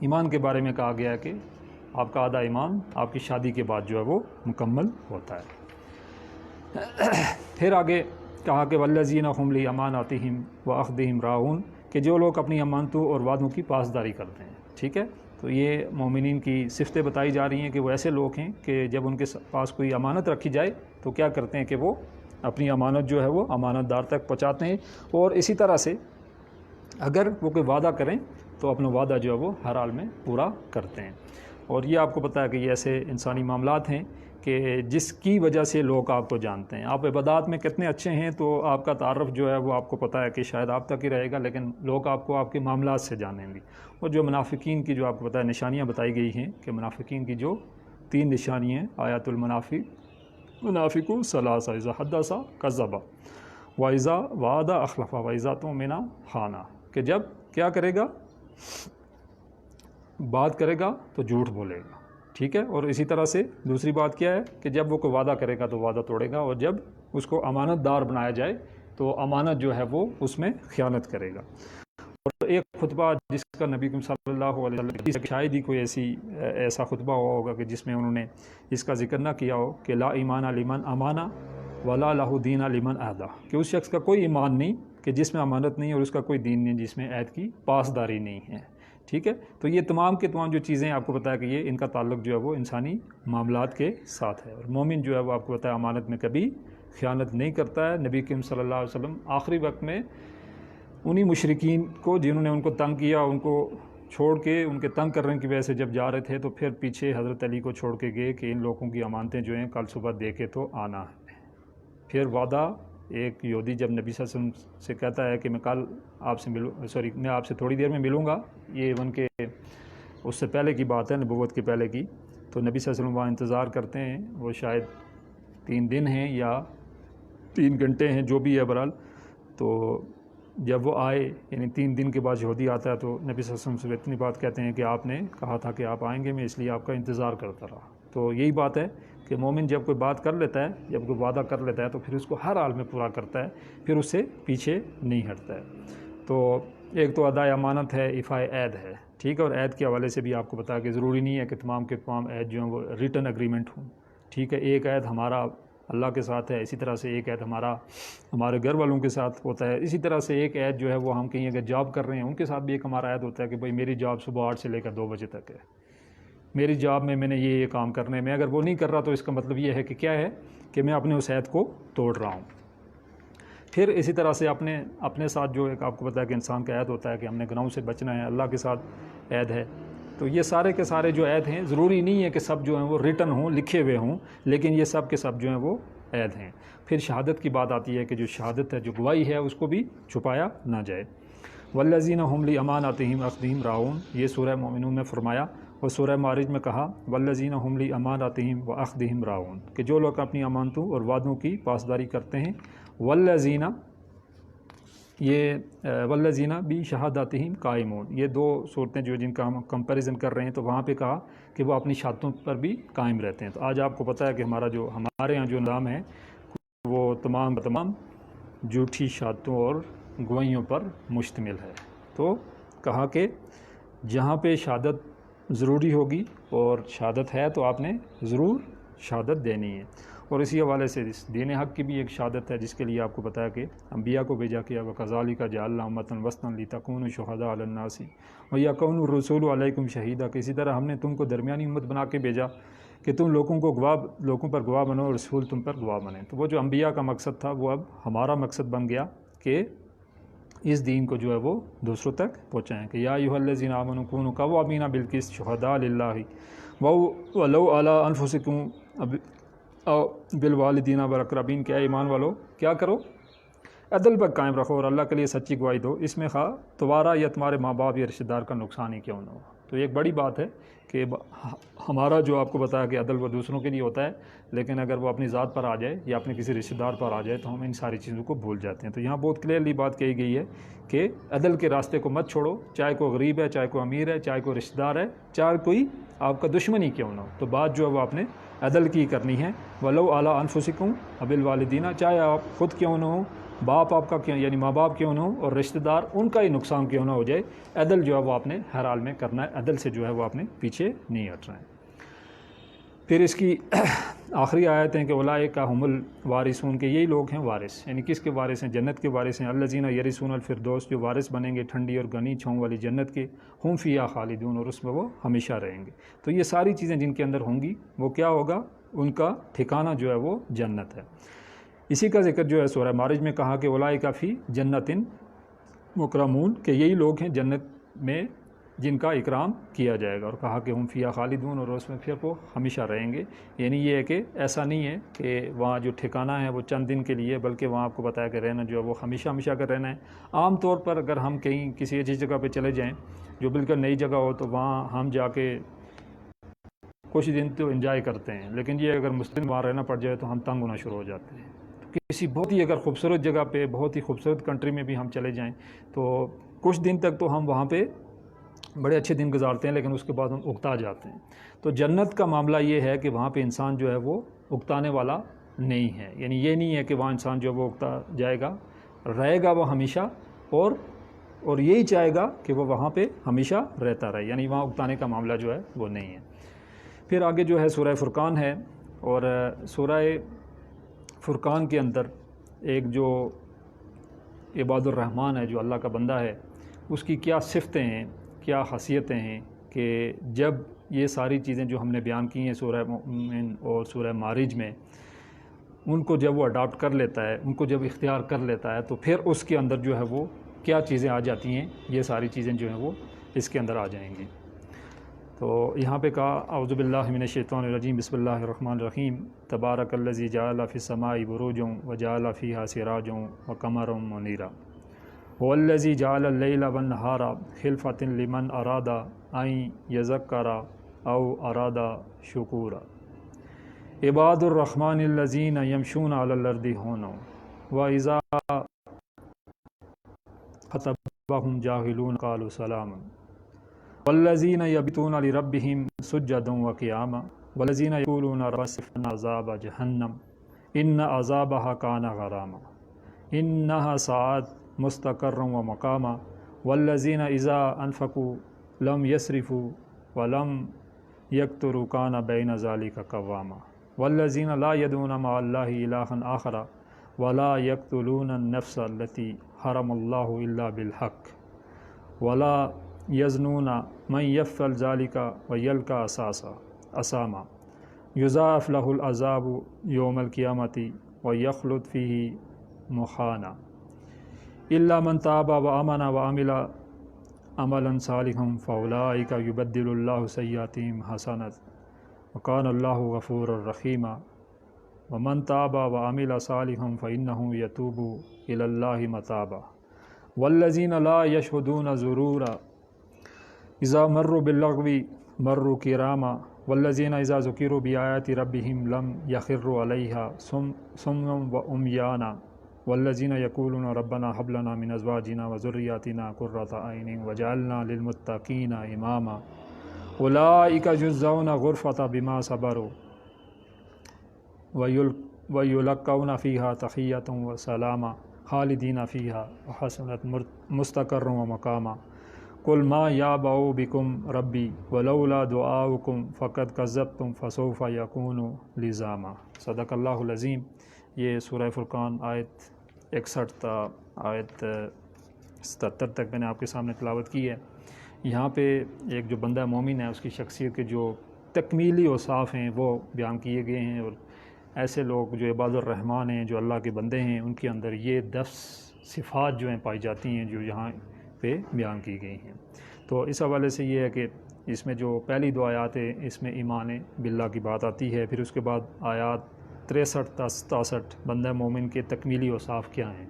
ایمان کے بارے میں کہا گیا ہے کہ آپ کا آدھا ایمان آپ کی شادی کے بعد جو ہے وہ مکمل ہوتا ہے۔ پھر آگے کہا کہ والذین هم لاماناتہم واخذہم راعون، کہ جو لوگ اپنی امانتوں اور وعدوں کی پاسداری کرتے ہیں، ٹھیک ہے۔ تو یہ مومنین کی صفتیں بتائی جا رہی ہیں کہ وہ ایسے لوگ ہیں کہ جب ان کے پاس کوئی امانت رکھی جائے تو کیا کرتے ہیں کہ وہ اپنی امانت جو ہے وہ امانت دار تک پہنچاتے ہیں، اور اسی طرح سے اگر وہ کوئی وعدہ کریں تو اپنا وعدہ جو ہے وہ ہر حال میں پورا کرتے ہیں۔ اور یہ آپ کو پتہ ہے کہ یہ ایسے انسانی معاملات ہیں کہ جس کی وجہ سے لوگ آپ کو جانتے ہیں۔ آپ عبادات میں کتنے اچھے ہیں تو آپ کا تعارف جو ہے وہ آپ کو پتہ ہے کہ شاید آپ تک ہی رہے گا، لیکن لوگ آپ کو آپ کے معاملات سے جانیں گے۔ اور جو منافقین کی جو آپ کو پتہ ہے نشانیاں بتائی گئی ہیں کہ منافقین کی جو 3 نشانیاں ہیں، آیات المنافق ثلاثہ، اذا حدث کذب واذا وعد اخلف واذا اؤتمن خان، کہ جب کیا کرے گا، بات کرے گا تو جھوٹ بولے گا، ٹھیک ہے۔ اور اسی طرح سے دوسری بات کیا ہے کہ جب وہ کوئی وعدہ کرے گا تو وعدہ توڑے گا، اور جب اس کو امانت دار بنایا جائے تو امانت جو ہے وہ اس میں خیانت کرے گا۔ اور ایک خطبہ جس کا نبی صلی اللہ علیہ وسلم شاید ہی کوئی ایسا خطبہ ہوا ہوگا کہ جس میں انہوں نے اس کا ذکر نہ کیا ہو کہ لا ایمان لمن امانہ ولا لہ دین لمن عہدہ، کہ اس شخص کا کوئی ایمان نہیں کہ جس میں امانت نہیں، اور اس کا کوئی دین نہیں جس میں عہد کی پاسداری نہیں ہے، ٹھیک ہے۔ تو یہ تمام کے تمام جو چیزیں آپ کو پتہ ہے کہ یہ ان کا تعلق جو ہے وہ انسانی معاملات کے ساتھ ہے، اور مومن جو ہے وہ آپ کو پتہ ہے امانت میں کبھی خیانت نہیں کرتا ہے۔ نبی کریم صلی اللہ علیہ وسلم آخری وقت میں انہی مشرکین کو جنہوں نے ان کو تنگ کیا، ان کو چھوڑ کے ان کے تنگ کرنے کی وجہ سے جب جا رہے تھے تو پھر پیچھے حضرت علی کو چھوڑ کے گئے کہ ان لوگوں کی امانتیں جو ہیں کل صبح دے کے تو آنا ہے۔ پھر وعدہ ایک یہودی جب نبی صلی اللہ علیہ وسلم سے کہتا ہے کہ میں کل آپ سے میں آپ سے تھوڑی دیر میں ملوں گا، یہ ایون کہ اس سے پہلے کی بات ہے، نبوت کے پہلے کی، تو نبی صلی اللہ علیہ وسلم وہاں انتظار کرتے ہیں، وہ شاید 3 دن ہیں یا 3 گھنٹے ہیں جو بھی ہے بہرحال۔ تو جب وہ آئے یعنی 3 دن کے بعد یہودی آتا ہے تو نبی صلی اللہ علیہ وسلم سے اتنی بات کہتے ہیں کہ آپ نے کہا تھا کہ آپ آئیں گے، میں اس لیے آپ کا انتظار کرتا رہا۔ تو یہی بات ہے کہ مومن جب کوئی بات کر لیتا ہے، جب کوئی وعدہ کر لیتا ہے تو پھر اس کو ہر حال میں پورا کرتا ہے، پھر اس سے پیچھے نہیں ہٹتا ہے۔ تو ایک تو ادائے امانت ہے، ایفائے عہد ہے، ٹھیک ہے۔ اور عہد کے حوالے سے بھی آپ کو پتہ ہے کہ ضروری نہیں ہے کہ تمام کے تمام عہد جو ہیں وہ ریٹن اگریمنٹ ہوں، ٹھیک ہے۔ ایک عہد ہمارا اللہ کے ساتھ ہے، اسی طرح سے ایک عہد ہمارے گھر والوں کے ساتھ ہوتا ہے، اسی طرح سے ایک عہد جو ہے وہ ہم کہیں اگر جاب کر رہے ہیں ان کے ساتھ بھی ایک ہمارا عہد ہوتا ہے کہ بھائی میری جاب صبح 8 سے لے کر 2 بجے تک ہے، میری جاب میں نے یہ کام کرنے میں اگر وہ نہیں کر رہا تو اس کا مطلب یہ ہے کہ کیا ہے کہ میں اپنے اس عہد کو توڑ رہا ہوں۔ پھر اسی طرح سے اپنے ساتھ جو ایک آپ کو پتہ ہے کہ انسان کا عہد ہوتا ہے کہ ہم نے گناہوں سے بچنا ہے، اللہ کے ساتھ عہد ہے۔ تو یہ سارے کے سارے جو عہد ہیں ضروری نہیں ہے کہ سب جو ہیں وہ ریٹن ہوں، لکھے ہوئے ہوں، لیکن یہ سب کے سب جو ہیں وہ عہد ہیں۔ پھر شہادت کی بات آتی ہے کہ جو شہادت ہے، جو گواہی ہے، اس کو بھی چھپایا نہ جائے۔ والذین هم لاماناتہم واخذہم راعون، یہ سورہ مومنون میں فرمایا، اور سورہ معارج میں کہا والذین هم لاماناتہم واخذہم راعون، کہ جو لوگ اپنی امانتوں اور وعدوں کی پاسداری کرتے ہیں۔ والذین، یہ والذین بشہاداتہم قائمون، یہ 2 صورتیں جو جن کا ہم کمپیریزن کر رہے ہیں، تو وہاں پہ کہا کہ وہ اپنی شہادتوں پر بھی قائم رہتے ہیں۔ تو آج آپ کو پتہ ہے کہ ہمارے یہاں جو نظام ہے وہ تمام جھوٹی شہادتوں اور گواہیوں پر مشتمل ہے۔ تو کہا کہ جہاں پہ شہادت ضروری ہوگی اور شہادت ہے تو آپ نے ضرور شہادت دینی ہے۔ اور اسی حوالے سے دین حق کی بھی ایک شہادت ہے جس کے لیے آپ کو پتہ ہے کہ انبیاء کو بھیجا کیا، وَكَذَلِكَ جَعَلْنَا أُمَّةً وَسْطًا لِتَكُونُوا شُهَدَاءَ عَلَى النَّاسِ وَيَكُونَ الرَّسُولُ عَلَيْكُمْ شَهِيدًا، کہ اسی طرح ہم نے تم کو درمیانی امت بنا کے بھیجا کہ تم لوگوں پر گواہ بنو اور رسول تم پر گواہ بنے۔ تو وہ جو انبیاء کا مقصد تھا وہ اب ہمارا مقصد بن گیا کہ اس دین کو جو ہے وہ دوسروں تک پہنچائیں کہ یا ایھا الذین آمنوا کونوا قوامین بالقسط شہداء للہ ولو علی انفسکم او بالوالدین والاقربین، کہ اے ایمان والو کیا کرو، عدل پر قائم رکھو اور اللہ کے لیے سچی گواہی دو، اس میں خواہ تمہارا یا تمہارے ماں باپ یا رشتہ دار کا نقصان ہی کیوں نہ ہو۔ تو یہ ایک بڑی بات ہے کہ ہمارا جو آپ کو بتایا کہ عدل وہ دوسروں کے لیے ہوتا ہے، لیکن اگر وہ اپنی ذات پر آ جائے یا اپنے کسی رشتہ دار پر آ جائے تو ہم ان ساری چیزوں کو بھول جاتے ہیں۔ تو یہاں بہت کلیئرلی بات کہی گئی ہے کہ عدل کے راستے کو مت چھوڑو، چاہے کوئی غریب ہے، چاہے کوئی امیر ہے، چاہے کوئی رشتہ دار ہے، چاہے کوئی آپ کا دشمن ہی کیوں نہ ہو، تو بات جو ہے وہ آپ نے عدل کی کرنی ہے۔ وَلَوْ عَلَىٰ أَنفُسِكُمْ وَبِالْوَالِدِينَ، چاہے آپ خود کیوں نہ ہو، باپ آپ کا کیوں یعنی ماں باپ کیوں نہ ہو، اور رشتہ دار ان کا ہی نقصان کیوں نہ ہو جائے، عدل جو ہے وہ آپ نے ہر حال میں کرنا ہے، عدل سے جو ہے وہ آپ نے پیچھے نہیں ہٹنا ہے۔ پھر اس کی آخری آیت ہیں کہ اولئک ھم الوارثون، کہ یہی لوگ ہیں وارث، یعنی کس کے وارث ہیں؟ جنت کے وارث ہیں۔ الذین یرثون الفردوس، جو وارث بنیں گے ٹھنڈی اور گھنی چھاؤں والی جنت کے، ہم فیہا خالدون، اور اس میں وہ ہمیشہ رہیں گے۔ تو یہ ساری چیزیں جن کے اندر ہوں گی وہ کیا ہوگا؟ ان کا ٹھکانہ جو ہے وہ جنت ہے۔ اسی کا ذکر جو ہے سورہ معارج میں کہا کہ اولئک فی جنت مکرمون، کہ یہی لوگ ہیں جنت میں جن کا اکرام کیا جائے گا، اور کہا کہ ہم فیہا خالدون، اور اس میں پھر وہ ہمیشہ رہیں گے۔ یعنی یہ ہے کہ ایسا نہیں ہے کہ وہاں جو ٹھکانہ ہے وہ چند دن کے لیے، بلکہ وہاں آپ کو بتایا کہ رہنا جو ہے وہ ہمیشہ ہمیشہ کا رہنا ہے۔ عام طور پر اگر ہم کہیں کسی ایسی جگہ پہ چلے جائیں جو بالکل نئی جگہ ہو تو وہاں ہم جا کے کچھ دن تو انجوائے کرتے ہیں، لیکن یہ اگر مسلم وہاں رہنا پڑ جائے تو ہم تنگ ہونا شروع ہو جاتے ہیں۔ کسی بہت ہی اگر خوبصورت جگہ پہ، بہت ہی خوبصورت کنٹری میں بھی ہم چلے جائیں تو کچھ دن تک تو ہم وہاں پہ بڑے اچھے دن گزارتے ہیں، لیکن اس کے بعد ہم اکتا جاتے ہیں۔ تو جنت کا معاملہ یہ ہے کہ وہاں پہ انسان جو ہے وہ اکتانے والا نہیں ہے، یعنی یہ نہیں ہے کہ وہاں انسان جو ہے وہ اکتا جائے گا، رہے گا وہ ہمیشہ، اور یہی چاہے گا کہ وہ وہاں پہ ہمیشہ رہتا رہے، یعنی وہاں اکتانے کا معاملہ جو ہے وہ نہیں ہے۔ پھر آگے جو ہے سورہ فرقان ہے، اور سورہ فرقان کے اندر ایک جو عباد الرحمن ہے، جو اللہ کا بندہ ہے، اس کی کیا صفتیں ہیں، کیا خاصیتیں ہیں کہ جب یہ ساری چیزیں جو ہم نے بیان کی ہیں سورہ مومن اور سورہ معارج میں، ان کو جب وہ اڈاپٹ کر لیتا ہے، ان کو جب اختیار کر لیتا ہے، تو پھر اس کے اندر جو ہے وہ کیا چیزیں آ جاتی ہیں، یہ ساری چیزیں جو ہیں وہ اس کے اندر آ جائیں گی۔ تو یہاں پہ کہا اعوذ باللہ من الشیطان الرجیم، بسم اللہ الرحمن الرحیم، تبارک الذی جعل فی السماء بروجا وجعل فیہا سراجا وقمرا منیرا، هو الذی جعل اللیل والنہار خلفۃ لمن اراد ان یذکر او اراد شکورا، عباد الرحمن الذین یمشون علی الارض ہونا واذا خطبهم جاہلون قالوا سلاما، والذین یبیتون لربہم سجدا وقیاما، والذین یقولون ربنا اصرف عنا عذاب جہنم ان عذابها کان غراما انہا ساءت مستقرا ومقاما، والذین اذا انفقوا لم یسرفوا ولم یقتروا کان بین ذلک قواما، والذین لا يدعون مع اللہ الہا آخر ولا یقتلون النفس التی حرم اللہ الا بالحق ولا یزنون من یفعل ذلک ویلقى اثاما یضاعف لہ العذاب یوم القیامۃ ویخلد فیہ مہانا الا من تاب وآمن وعمل عملا صالحا فاولئک یبدل اللہ سیئاتہم حسنات وکان اللہ غفورا رحیما ومن تاب وعمل صالحا فإنہ یتوب الی اللہ متابا والذین لا یشہدون الزور اذا مروا باللغو مروا کراما والذین اذا ذکروا بآیات ربہم لم یخروا علیہا صما وعمیانا والذین یقولون ربنا ھب لنا من ازواجنا وذریاتنا قرۃ اعین وجعلنا للمتقین اماما اولئک یجزون غرفۃ بما صبروا ویلقون فیہا تحیۃ وسلاما خالدین فیہا وحسنت مستقرا ومقاما قل ما یعبأ بکم ربی ولولا دعاؤکم فقد کذبتم فسوف یکون لزاما۔ صدق اللہ العظیم۔ یہ سورہ فرقان آیت 61 تا آیت 77 تک میں نے آپ کے سامنے تلاوت کی ہے۔ یہاں پہ ایک جو بندہ مومن ہے اس کی شخصیت کے جو تکمیلی اوصاف ہیں وہ بیان کیے گئے ہیں، اور ایسے لوگ جو عباد الرحمن ہیں، جو اللہ کے بندے ہیں، ان کے اندر یہ 10 صفات جو ہیں پائی جاتی ہیں جو یہاں پہ بیان کی گئی ہیں۔ تو اس حوالے سے یہ ہے کہ اس میں جو پہلی 2 آیات ہیں اس میں ایمان باللہ کی بات آتی ہے، پھر اس کے بعد آیات 63 تا 67 بندہ مومن کے تکمیلی اوصاف کیا ہیں،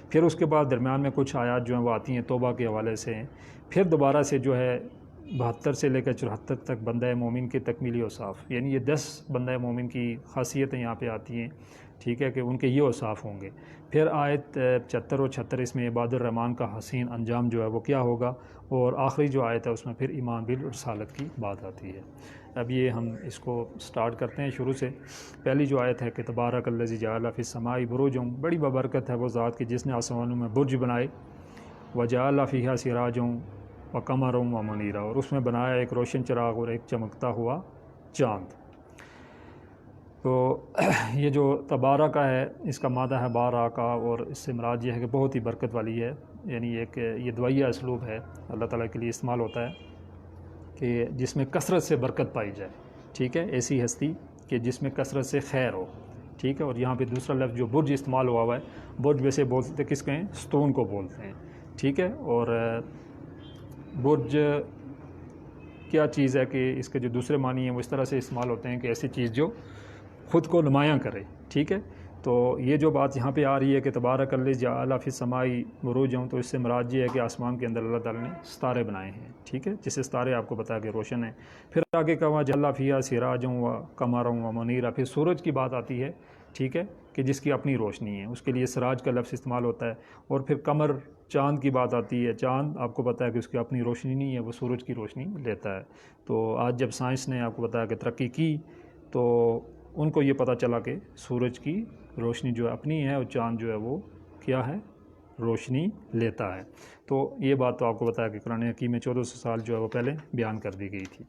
پھر اس کے بعد درمیان میں کچھ آیات جو ہیں وہ آتی ہیں توبہ کے حوالے سے ہیں، پھر دوبارہ سے جو ہے 72 سے لے کر 74 تک بندہ مومن کے تکمیلی اوصاف، یعنی یہ 10 بندہ مومن کی خاصیتیں یہاں پہ آتی ہیں، ٹھیک ہے، کہ ان کے یہ اوصاف ہوں گے۔ پھر آیت 75 اور 76 اس میں عباد الرحمن کا حسین انجام جو ہے وہ کیا ہوگا، اور آخری جو آیت ہے اس میں پھر ایمان بالرسالت کی بات آتی ہے۔ اب یہ ہم اس کو سٹارٹ کرتے ہیں شروع سے۔ پہلی جو آیت ہے کہ تبارک الذی جعل فی السماء بروجا، بڑی بابرکت ہے وہ ذات کی جس نے آسمانوں میں برج بنائے، وجعل فیہا سراجا وقمرا ومنیرا، اور اس میں بنایا ایک روشن چراغ اور ایک چمکتا ہوا چاند۔ تو یہ جو تبارک ہے اس کا مادہ ہے بارکا، اور اس سے مراد یہ ہے کہ بہت ہی برکت والی ہے، یعنی ایک یہ دعائیہ اسلوب ہے اللہ تعالیٰ کے لیے استعمال ہوتا ہے کہ جس میں کثرت سے برکت پائی جائے، ٹھیک ہے، ایسی ہستی کہ جس میں کثرت سے خیر ہو، ٹھیک ہے۔ اور یہاں پہ دوسرا لفظ جو برج استعمال ہوا ہے، برج ویسے بولتے کس کہیں، ستون کو بولتے ہیں، ٹھیک ہے۔ اور برج کیا چیز ہے کہ اس کے جو دوسرے معنی ہیں وہ اس طرح سے استعمال ہوتے ہیں کہ ایسی چیز جو خود کو نمایاں کرے، ٹھیک ہے۔ تو یہ جو بات یہاں پہ آ رہی ہے کہ تبارک الذی جعل فی السماء بروجا، تو اس سے مراد یہ ہے کہ آسمان کے اندر اللہ تعالیٰ نے ستارے بنائے ہیں، ٹھیک ہے، جسے ستارے آپ کو بتا کہ روشن ہیں۔ پھر آگے کہا جعل فیہا سراجا وقمرا ومنیرا، پھر سورج کی بات آتی ہے، ٹھیک ہے، کہ جس کی اپنی روشنی ہے، اس کے لیے سراج کا لفظ استعمال ہوتا ہے۔ اور پھر قمر چاند کی بات آتی ہے، چاند آپ کو پتہ ہے کہ اس کی اپنی روشنی نہیں ہے، وہ سورج کی روشنی لیتا ہے۔ تو آج جب سائنس نے آپ کو بتایا کہ ترقی کی، تو ان کو یہ پتہ چلا کہ سورج کی روشنی جو ہے اپنی ہے، اور چاند جو ہے وہ کیا ہے، روشنی لیتا ہے۔ تو یہ بات تو آپ کو بتایا کہ قرآن حکیم میں 1400 سال جو ہے وہ پہلے بیان کر دی گئی تھی۔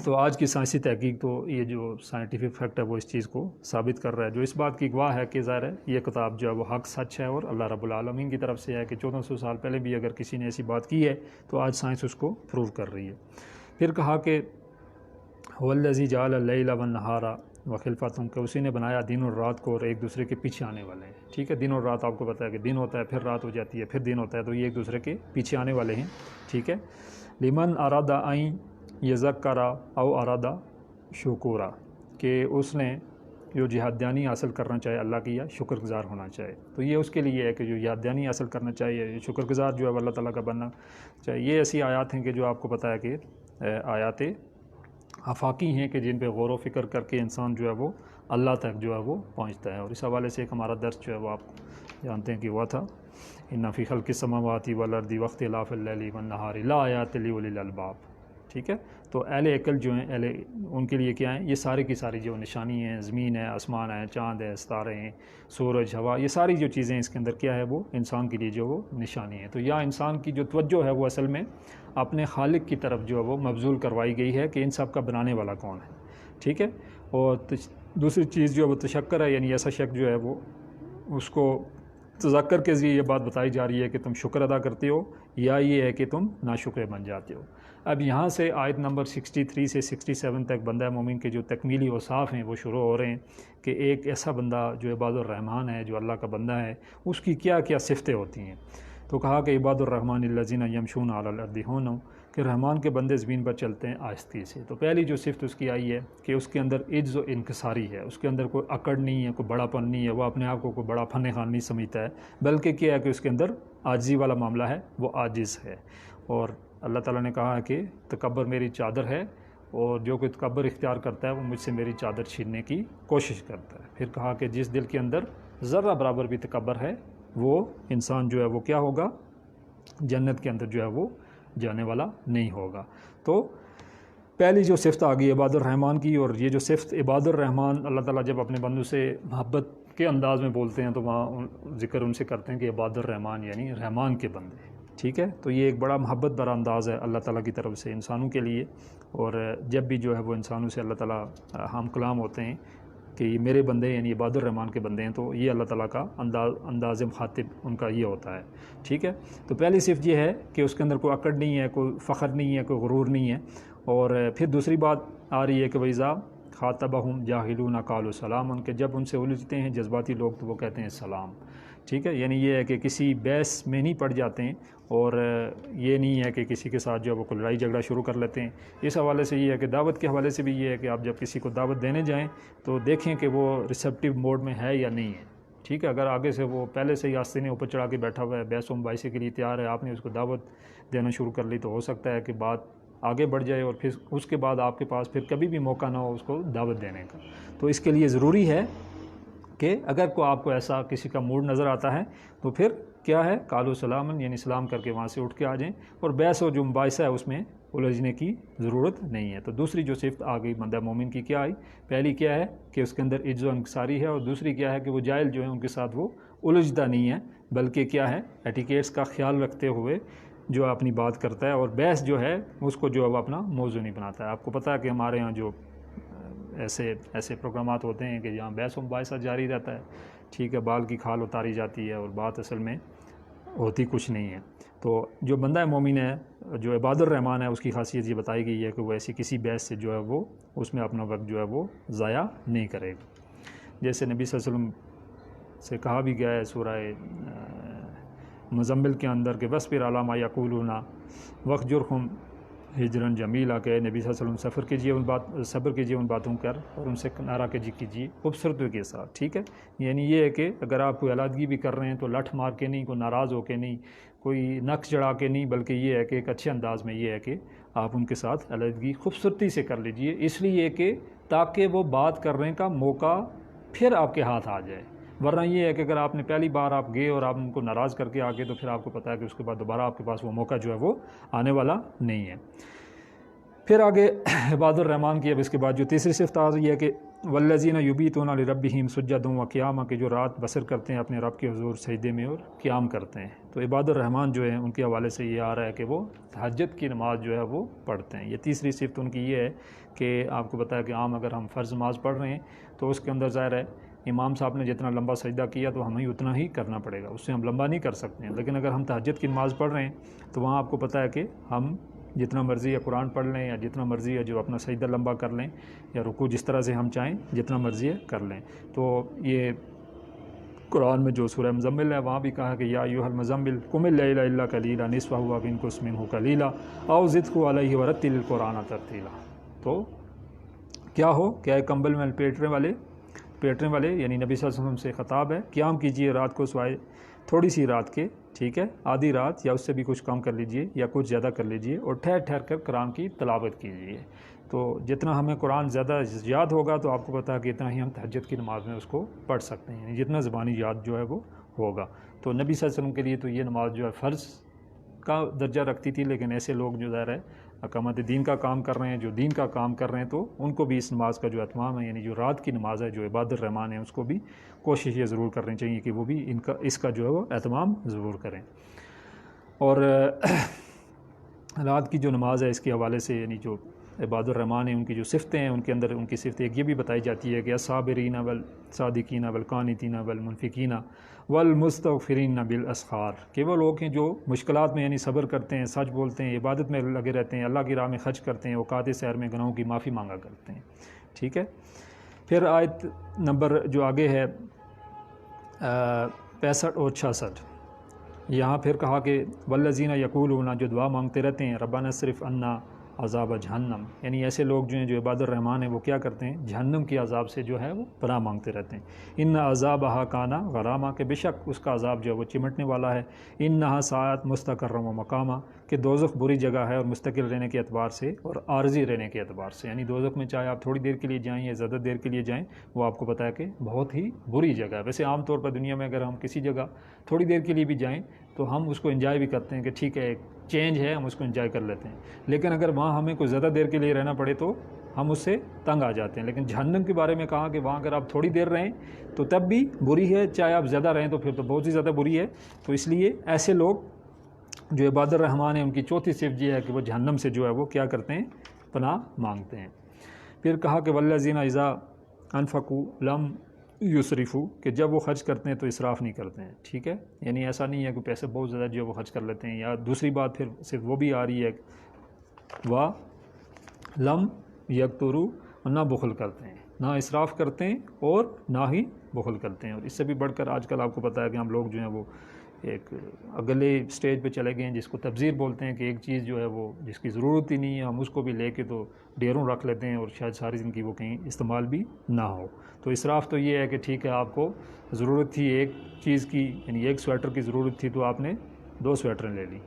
تو آج کی سائنسی تحقیق تو یہ جو سائنٹیفک فیکٹ ہے وہ اس چیز کو ثابت کر رہا ہے، جو اس بات کی گواہ ہے کہ ظاہر ہے یہ کتاب جو ہے وہ حق سچ ہے، اور اللہ رب العالمین کی طرف سے ہے کہ 1400 سال پہلے بھی اگر کسی نے ایسی بات کی ہے تو آج سائنس اس کو پروو کر رہی ہے۔ پھر کہا کہ هو الذی جعل اللیل والنہار وخلفۃ، کہ اسی نے بنایا دن اور رات کو اور ایک دوسرے کے پیچھے آنے والے ہیں، ٹھیک ہے۔ دن اور رات آپ کو پتہ ہے کہ دن ہوتا ہے پھر رات ہو جاتی ہے پھر دن ہوتا ہے، تو یہ ایک دوسرے کے پیچھے آنے والے ہیں، ٹھیک ہے۔ لمن اراد ان یذکر او اراد شکورا، کہ اس نے جو یاددانی حاصل کرنا چاہے اللہ کی یا شکر گزار ہونا چاہے، تو یہ اس کے لیے ہے کہ جو یاددانی حاصل کرنا چاہیے، شکر گزار جو ہے اللہ تعالیٰ کا بننا چاہیے۔ یہ ایسی آیات ہیں کہ جو آپ کو پتہ ہے کہ آیات آفاقی ہیں کہ جن پہ غور و فکر کر کے انسان جو ہے وہ اللہ تک جو ہے وہ پہنچتا ہے۔ اور اس حوالے سے ایک ہمارا درس جو ہے وہ آپ جانتے ہیں کہ ہوا تھا، ان فی خلق السماوات والارض واختلاف اللیل والنہار لآیات لأولی الالباب، ٹھیک ہے۔ تو اہل عقل جو ہیں، ان کے لیے کیا ہیں، یہ ساری کی ساری جو نشانی ہیں، زمین ہے، آسمان ہے، چاند ہے، ستارے ہیں، سورج، ہوا، یہ ساری جو چیزیں اس کے اندر کیا ہے، وہ انسان کے لیے جو وہ نشانی ہے۔ تو یہاں انسان کی جو توجہ ہے وہ اصل میں اپنے خالق کی طرف جو ہے وہ مبذول کروائی گئی ہے کہ ان سب کا بنانے والا کون ہے، ٹھیک ہے۔ اور دوسری چیز جو ہے وہ تشکر ہے، یعنی ایسا شک جو ہے وہ اس کو تذکر کے ذریعے یہ بات بتائی جا رہی ہے کہ تم شکر ادا کرتے ہو، یا یہ ہے کہ تم ناشکر بن جاتے ہو۔ اب یہاں سے آیت نمبر 63 سے 67 تک بندہ مومن کے جو تکمیلی اوصاف ہیں وہ شروع ہو رہے ہیں کہ ایک ایسا بندہ جو عباد الرحمن ہے، جو اللہ کا بندہ ہے، اس کی کیا کیا صفتیں ہوتی ہیں۔ تو کہا کہ عباد الرحمن الذین یمشون علی الارض ہونا، کہ رحمان کے بندے زمین پر چلتے ہیں آہستگی سے۔ تو پہلی جو صفت اس کی آئی ہے کہ اس کے اندر عجز و انکساری ہے، اس کے اندر کوئی اکڑ نہیں ہے، کوئی بڑا پن نہیں ہے، وہ اپنے آپ کو کوئی بڑا فن خان نہیں سمجھتا ہے، بلکہ کیا ہے کہ اس کے اندر عاجزی والا معاملہ ہے، وہ عاجز ہے۔ اور اللہ تعالیٰ نے کہا کہ تکبر میری چادر ہے، اور جو کوئی تکبر اختیار کرتا ہے وہ مجھ سے میری چادر چھیننے کی کوشش کرتا ہے۔ پھر کہا کہ جس دل کے اندر ذرہ برابر بھی تکبر ہے، وہ انسان جو ہے وہ کیا ہوگا، جنت کے اندر جو ہے وہ جانے والا نہیں ہوگا۔ تو پہلی جو صفت آ گئی عباد الرحمن کی، اور یہ جو صفت عباد الرحمن اللہ تعالیٰ جب اپنے بندوں سے محبت کے انداز میں بولتے ہیں تو وہاں ذکر ان سے کرتے ہیں کہ عباد الرحمن یعنی رحمان کے بندے، ٹھیک ہے۔ تو یہ ایک بڑا محبت بھرا انداز ہے اللہ تعالیٰ کی طرف سے انسانوں کے لیے، اور جب بھی جو ہے وہ انسانوں سے اللہ تعالیٰ ہم کلام ہوتے ہیں کہ یہ میرے بندے یعنی عباد الرحمن کے بندے ہیں، تو یہ اللہ تعالیٰ کا انداز مخاطب ان کا یہ ہوتا ہے، ٹھیک ہے۔ تو پہلی صفت یہ ہے کہ اس کے اندر کوئی اکڑ نہیں ہے، کوئی فخر نہیں ہے، کوئی غرور نہیں ہے۔ اور پھر دوسری بات آ رہی ہے کہ وَإِذَا خاطبہم جاہلون قالوا سلاما کہ جب ان سے الجھتے ہیں جذباتی لوگ تو وہ کہتے ہیں سلام. ٹھیک ہے، یعنی یہ ہے کہ کسی بحث میں نہیں پڑ جاتے ہیں، اور یہ نہیں ہے کہ کسی کے ساتھ جو وہ کوئی لڑائی جھگڑا شروع کر لیتے ہیں. اس حوالے سے یہ ہے کہ دعوت کے حوالے سے بھی یہ ہے کہ آپ جب کسی کو دعوت دینے جائیں تو دیکھیں کہ وہ ریسیپٹیو موڈ میں ہے یا نہیں ہے. ٹھیک ہے، اگر آگے سے وہ پہلے سے ہی آستینے اوپر چڑھا کے بیٹھا ہوا ہے، بحث و مباحثے کے لیے تیار ہے، آپ نے اس کو دعوت دینا شروع کر لی، تو ہو سکتا ہے کہ بات آگے بڑھ جائے اور پھر اس کے بعد آپ کے پاس پھر کبھی بھی موقع نہ ہو اس کو دعوت دینے کا. تو اس کے لیے ضروری ہے کہ اگر آپ کو ایسا کسی کا موڈ نظر آتا ہے تو پھر کیا ہے، قالوا سلاما یعنی سلام کر کے وہاں سے اٹھ کے آ جائیں، اور بحث و جو مباحثہ ہے اس میں الجھنے کی ضرورت نہیں ہے. تو دوسری جو صفت آ گئی بندہ مومن کی کیا آئی، پہلی کیا ہے کہ اس کے اندر عجز و انکساری ہے، اور دوسری کیا ہے کہ وہ جاہل جو ہیں ان کے ساتھ وہ الجھتا نہیں ہے، بلکہ کیا ہے ایٹیکیٹس کا خیال رکھتے ہوئے جو اپنی بات کرتا ہے، اور بحث جو ہے اس کو جو ہے وہ اپنا موضوع نہیں بناتا ہے. آپ کو پتہ ہے کہ ہمارے ہاں جو ایسے پروگرامات ہوتے ہیں کہ جہاں بحث و مباحثہ جاری رہتا ہے. ٹھیک ہے، بال کی کھال اتاری جاتی ہے اور بات اصل میں ہوتی کچھ نہیں ہے. تو جو بندہ مومن ہے، جو عباد الرحمن ہے، اس کی خاصیت یہ بتائی گئی ہے کہ وہ ایسی کسی بحث سے جو ہے وہ اس میں اپنا وقت جو ہے وہ ضائع نہیں کرے گا. جیسے نبی صلی اللہ علیہ وسلم سے کہا بھی گیا ہے سورہ مزمل کے اندر کہ وَاصْبِرْ عَلَىٰ مَا يَقُولُونَ وَاهْجُرْهُمْ هِجْرًا جَمِيلًا کہ نبی صلی اللہ علیہ وسلم صبر کیجیے ان باتوں پر اور ان سے نعرہ کیجیے خوبصورتی کے ساتھ. ٹھیک ہے، یعنی یہ ہے کہ اگر آپ کوئی علیحدگی بھی کر رہے ہیں تو لٹھ مار کے نہیں، کوئی ناراض ہو کے نہیں، کوئی نقش چڑھا کے نہیں، بلکہ یہ ہے کہ ایک اچھے انداز میں یہ ہے کہ آپ ان کے ساتھ علیحدگی خوبصورتی سے کر لیجئے، اس لیے کہ تاکہ وہ بات کرنے کا موقع پھر آپ کے ہاتھ آ جائے. ورنہ یہ ہے کہ اگر آپ نے پہلی بار آپ گئے اور آپ ان کو ناراض کر کے آگے، تو پھر آپ کو پتہ ہے کہ اس کے بعد دوبارہ آپ کے پاس وہ موقع جو ہے وہ آنے والا نہیں ہے. پھر آگے عباد الرحمن کی اب اس کے بعد جو تیسری صفت آ رہی ہے کہ والذین یبیتون لربہم سجدا وقیاما کہ جو رات بسر کرتے ہیں اپنے رب کے حضور سجدے میں اور قیام کرتے ہیں. تو عباد الرحمن جو ہیں ان کے حوالے سے یہ آ رہا ہے کہ وہ تہجد کی نماز جو ہے وہ پڑھتے ہیں. یہ تیسری صفت ان کی یہ ہے کہ آپ کو پتہ ہے کہ عام اگر ہم فرض نماز پڑھ رہے ہیں تو اس کے اندر ظاہر ہے امام صاحب نے جتنا لمبا سجدہ کیا تو ہمیں اتنا ہی کرنا پڑے گا، اس سے ہم لمبا نہیں کر سکتے ہیں. لیکن اگر ہم تہجد کی نماز پڑھ رہے ہیں تو وہاں آپ کو پتہ ہے کہ ہم جتنا مرضی یا قرآن پڑھ لیں یا جتنا مرضی ہے جو اپنا سجدہ لمبا کر لیں یا رکوع جس طرح سے ہم چاہیں جتنا مرضی ہے کر لیں. تو یہ قرآن میں جو سورہ مزمل ہے وہاں بھی کہا کہ یا ایھا المزمل قم اللیل الا قلیلا نصفہ وانقص منہ قلیلا او زدہ علیہ ورتل القرآن ترتیلا. تو کیا ہو، کیا ہے کمبل میں پیٹنے والے یعنی نبی صلی اللہ علیہ وسلم سے خطاب ہے، قیام کیجئے رات کو سوائے تھوڑی سی رات کے، ٹھیک ہے، آدھی رات یا اس سے بھی کچھ کم کر لیجئے یا کچھ زیادہ کر لیجئے، اور ٹھہر ٹھہر کر قرآن کی تلاوت کیجئے. تو جتنا ہمیں قرآن زیادہ یاد ہوگا تو آپ کو پتہ ہے کہ اتنا ہی ہم تہجد کی نماز میں اس کو پڑھ سکتے ہیں، یعنی جتنا زبانی یاد جو ہے وہ ہوگا. تو نبی صلی اللہ علیہ وسلم کے لیے تو یہ نماز جو ہے فرض کا درجہ رکھتی تھی، لیکن ایسے لوگ جو ظاہر ہے اقامت دین کا کام کر رہے ہیں، جو دین کا کام کر رہے ہیں، تو ان کو بھی اس نماز کا جو اہتمام ہے، یعنی جو رات کی نماز ہے جو عباد الرحمن ہے، اس کو بھی کوشش یہ ضرور کرنی چاہیے کہ وہ بھی اس کا جو ہے وہ اہتمام ضرور کریں. اور رات کی جو نماز ہے اس کے حوالے سے یعنی جو عباد الرحمن ہیں ان کی جو صفتیں ہیں ان کے اندر ان کی صفت ایک یہ بھی بتائی جاتی ہے کہ الصابرین والصادقین والقانتین والمنفقین والمستغفرین بالاسحار کہ وہ لوگ ہیں جو مشکلات میں یعنی صبر کرتے ہیں، سچ بولتے ہیں، عبادت میں لگے رہتے ہیں، اللہ کی راہ میں خرچ کرتے ہیں، اوقات سحر میں گناہوں کی معافی مانگا کرتے ہیں. ٹھیک ہے، پھر آیت نمبر جو آگے ہے 65 اور 66 یہاں پھر کہا کہ والذین یقولون جو دعا مانگتے رہتے ہیں ربنا اصرف عنا عذاب جہنم، یعنی ایسے لوگ جو ہیں جو عباد الرحمن ہیں وہ کیا کرتے ہیں، جہنم کی عذاب سے جو ہے وہ پناہ مانگتے رہتے ہیں. ان عذابھا کان غراما کہ بے شک اس کا عذاب جو ہے وہ چمٹنے والا ہے. انھا ساءت مستقرا و مقاما کہ دوزخ بری جگہ ہے اور مستقل رہنے کے اعتبار سے اور عارضی رہنے کے اعتبار سے، یعنی دوزخ میں چاہے آپ تھوڑی دیر کے لیے جائیں یا زیادہ دیر کے لیے جائیں وہ آپ کو پتہ ہے کہ بہت ہی بری جگہ ہے. ویسے عام طور پر دنیا میں اگر ہم کسی جگہ تھوڑی دیر کے لیے بھی جائیں تو ہم اس کو انجوائے بھی کرتے ہیں کہ ٹھیک ہے ایک چینج ہے، ہم اس کو انجوائے کر لیتے ہیں. لیکن اگر وہاں ہمیں کوئی زیادہ دیر کے لیے رہنا پڑے تو ہم اس سے تنگ آ جاتے ہیں. لیکن جہنم کے بارے میں کہا کہ وہاں اگر آپ تھوڑی دیر رہیں تو تب بھی بری ہے، چاہے آپ زیادہ رہیں تو پھر تو بہت ہی زیادہ بری ہے. تو اس لیے ایسے لوگ جو عباد الرحمن ہیں ان کی چوتھی صفت یہ ہے کہ وہ جہنم سے جو ہے وہ کیا کرتے ہیں، پناہ مانگتے ہیں. پھر کہا کہ والذین اذا انفقوا لم یسرفو کہ جب وہ خرچ کرتے ہیں تو اسراف نہیں کرتے ہیں. ٹھیک ہے، یعنی ایسا نہیں ہے کہ پیسے بہت زیادہ جو وہ خرچ کر لیتے ہیں. یا دوسری بات پھر صرف وہ بھی آ رہی ہے لم یقترو نہ بخل کرتے ہیں. نہ اسراف کرتے ہیں اور نہ ہی بخل کرتے ہیں. اور اس سے بھی بڑھ کر آج کل آپ کو پتہ ہے کہ ہم لوگ جو ہیں وہ ایک اگلے سٹیج پہ چلے گئے ہیں جس کو تبذیر بولتے ہیں، کہ ایک چیز جو ہے وہ جس کی ضرورت ہی نہیں ہے ہم اس کو بھی لے کے تو ڈھیروں رکھ لیتے ہیں اور شاید ساری زندگی وہ کہیں استعمال بھی نہ ہو. تو اسراف تو یہ ہے کہ ٹھیک ہے آپ کو ضرورت تھی ایک چیز کی، یعنی ایک سویٹر کی ضرورت تھی تو آپ نے 2 سویٹریں لے لی.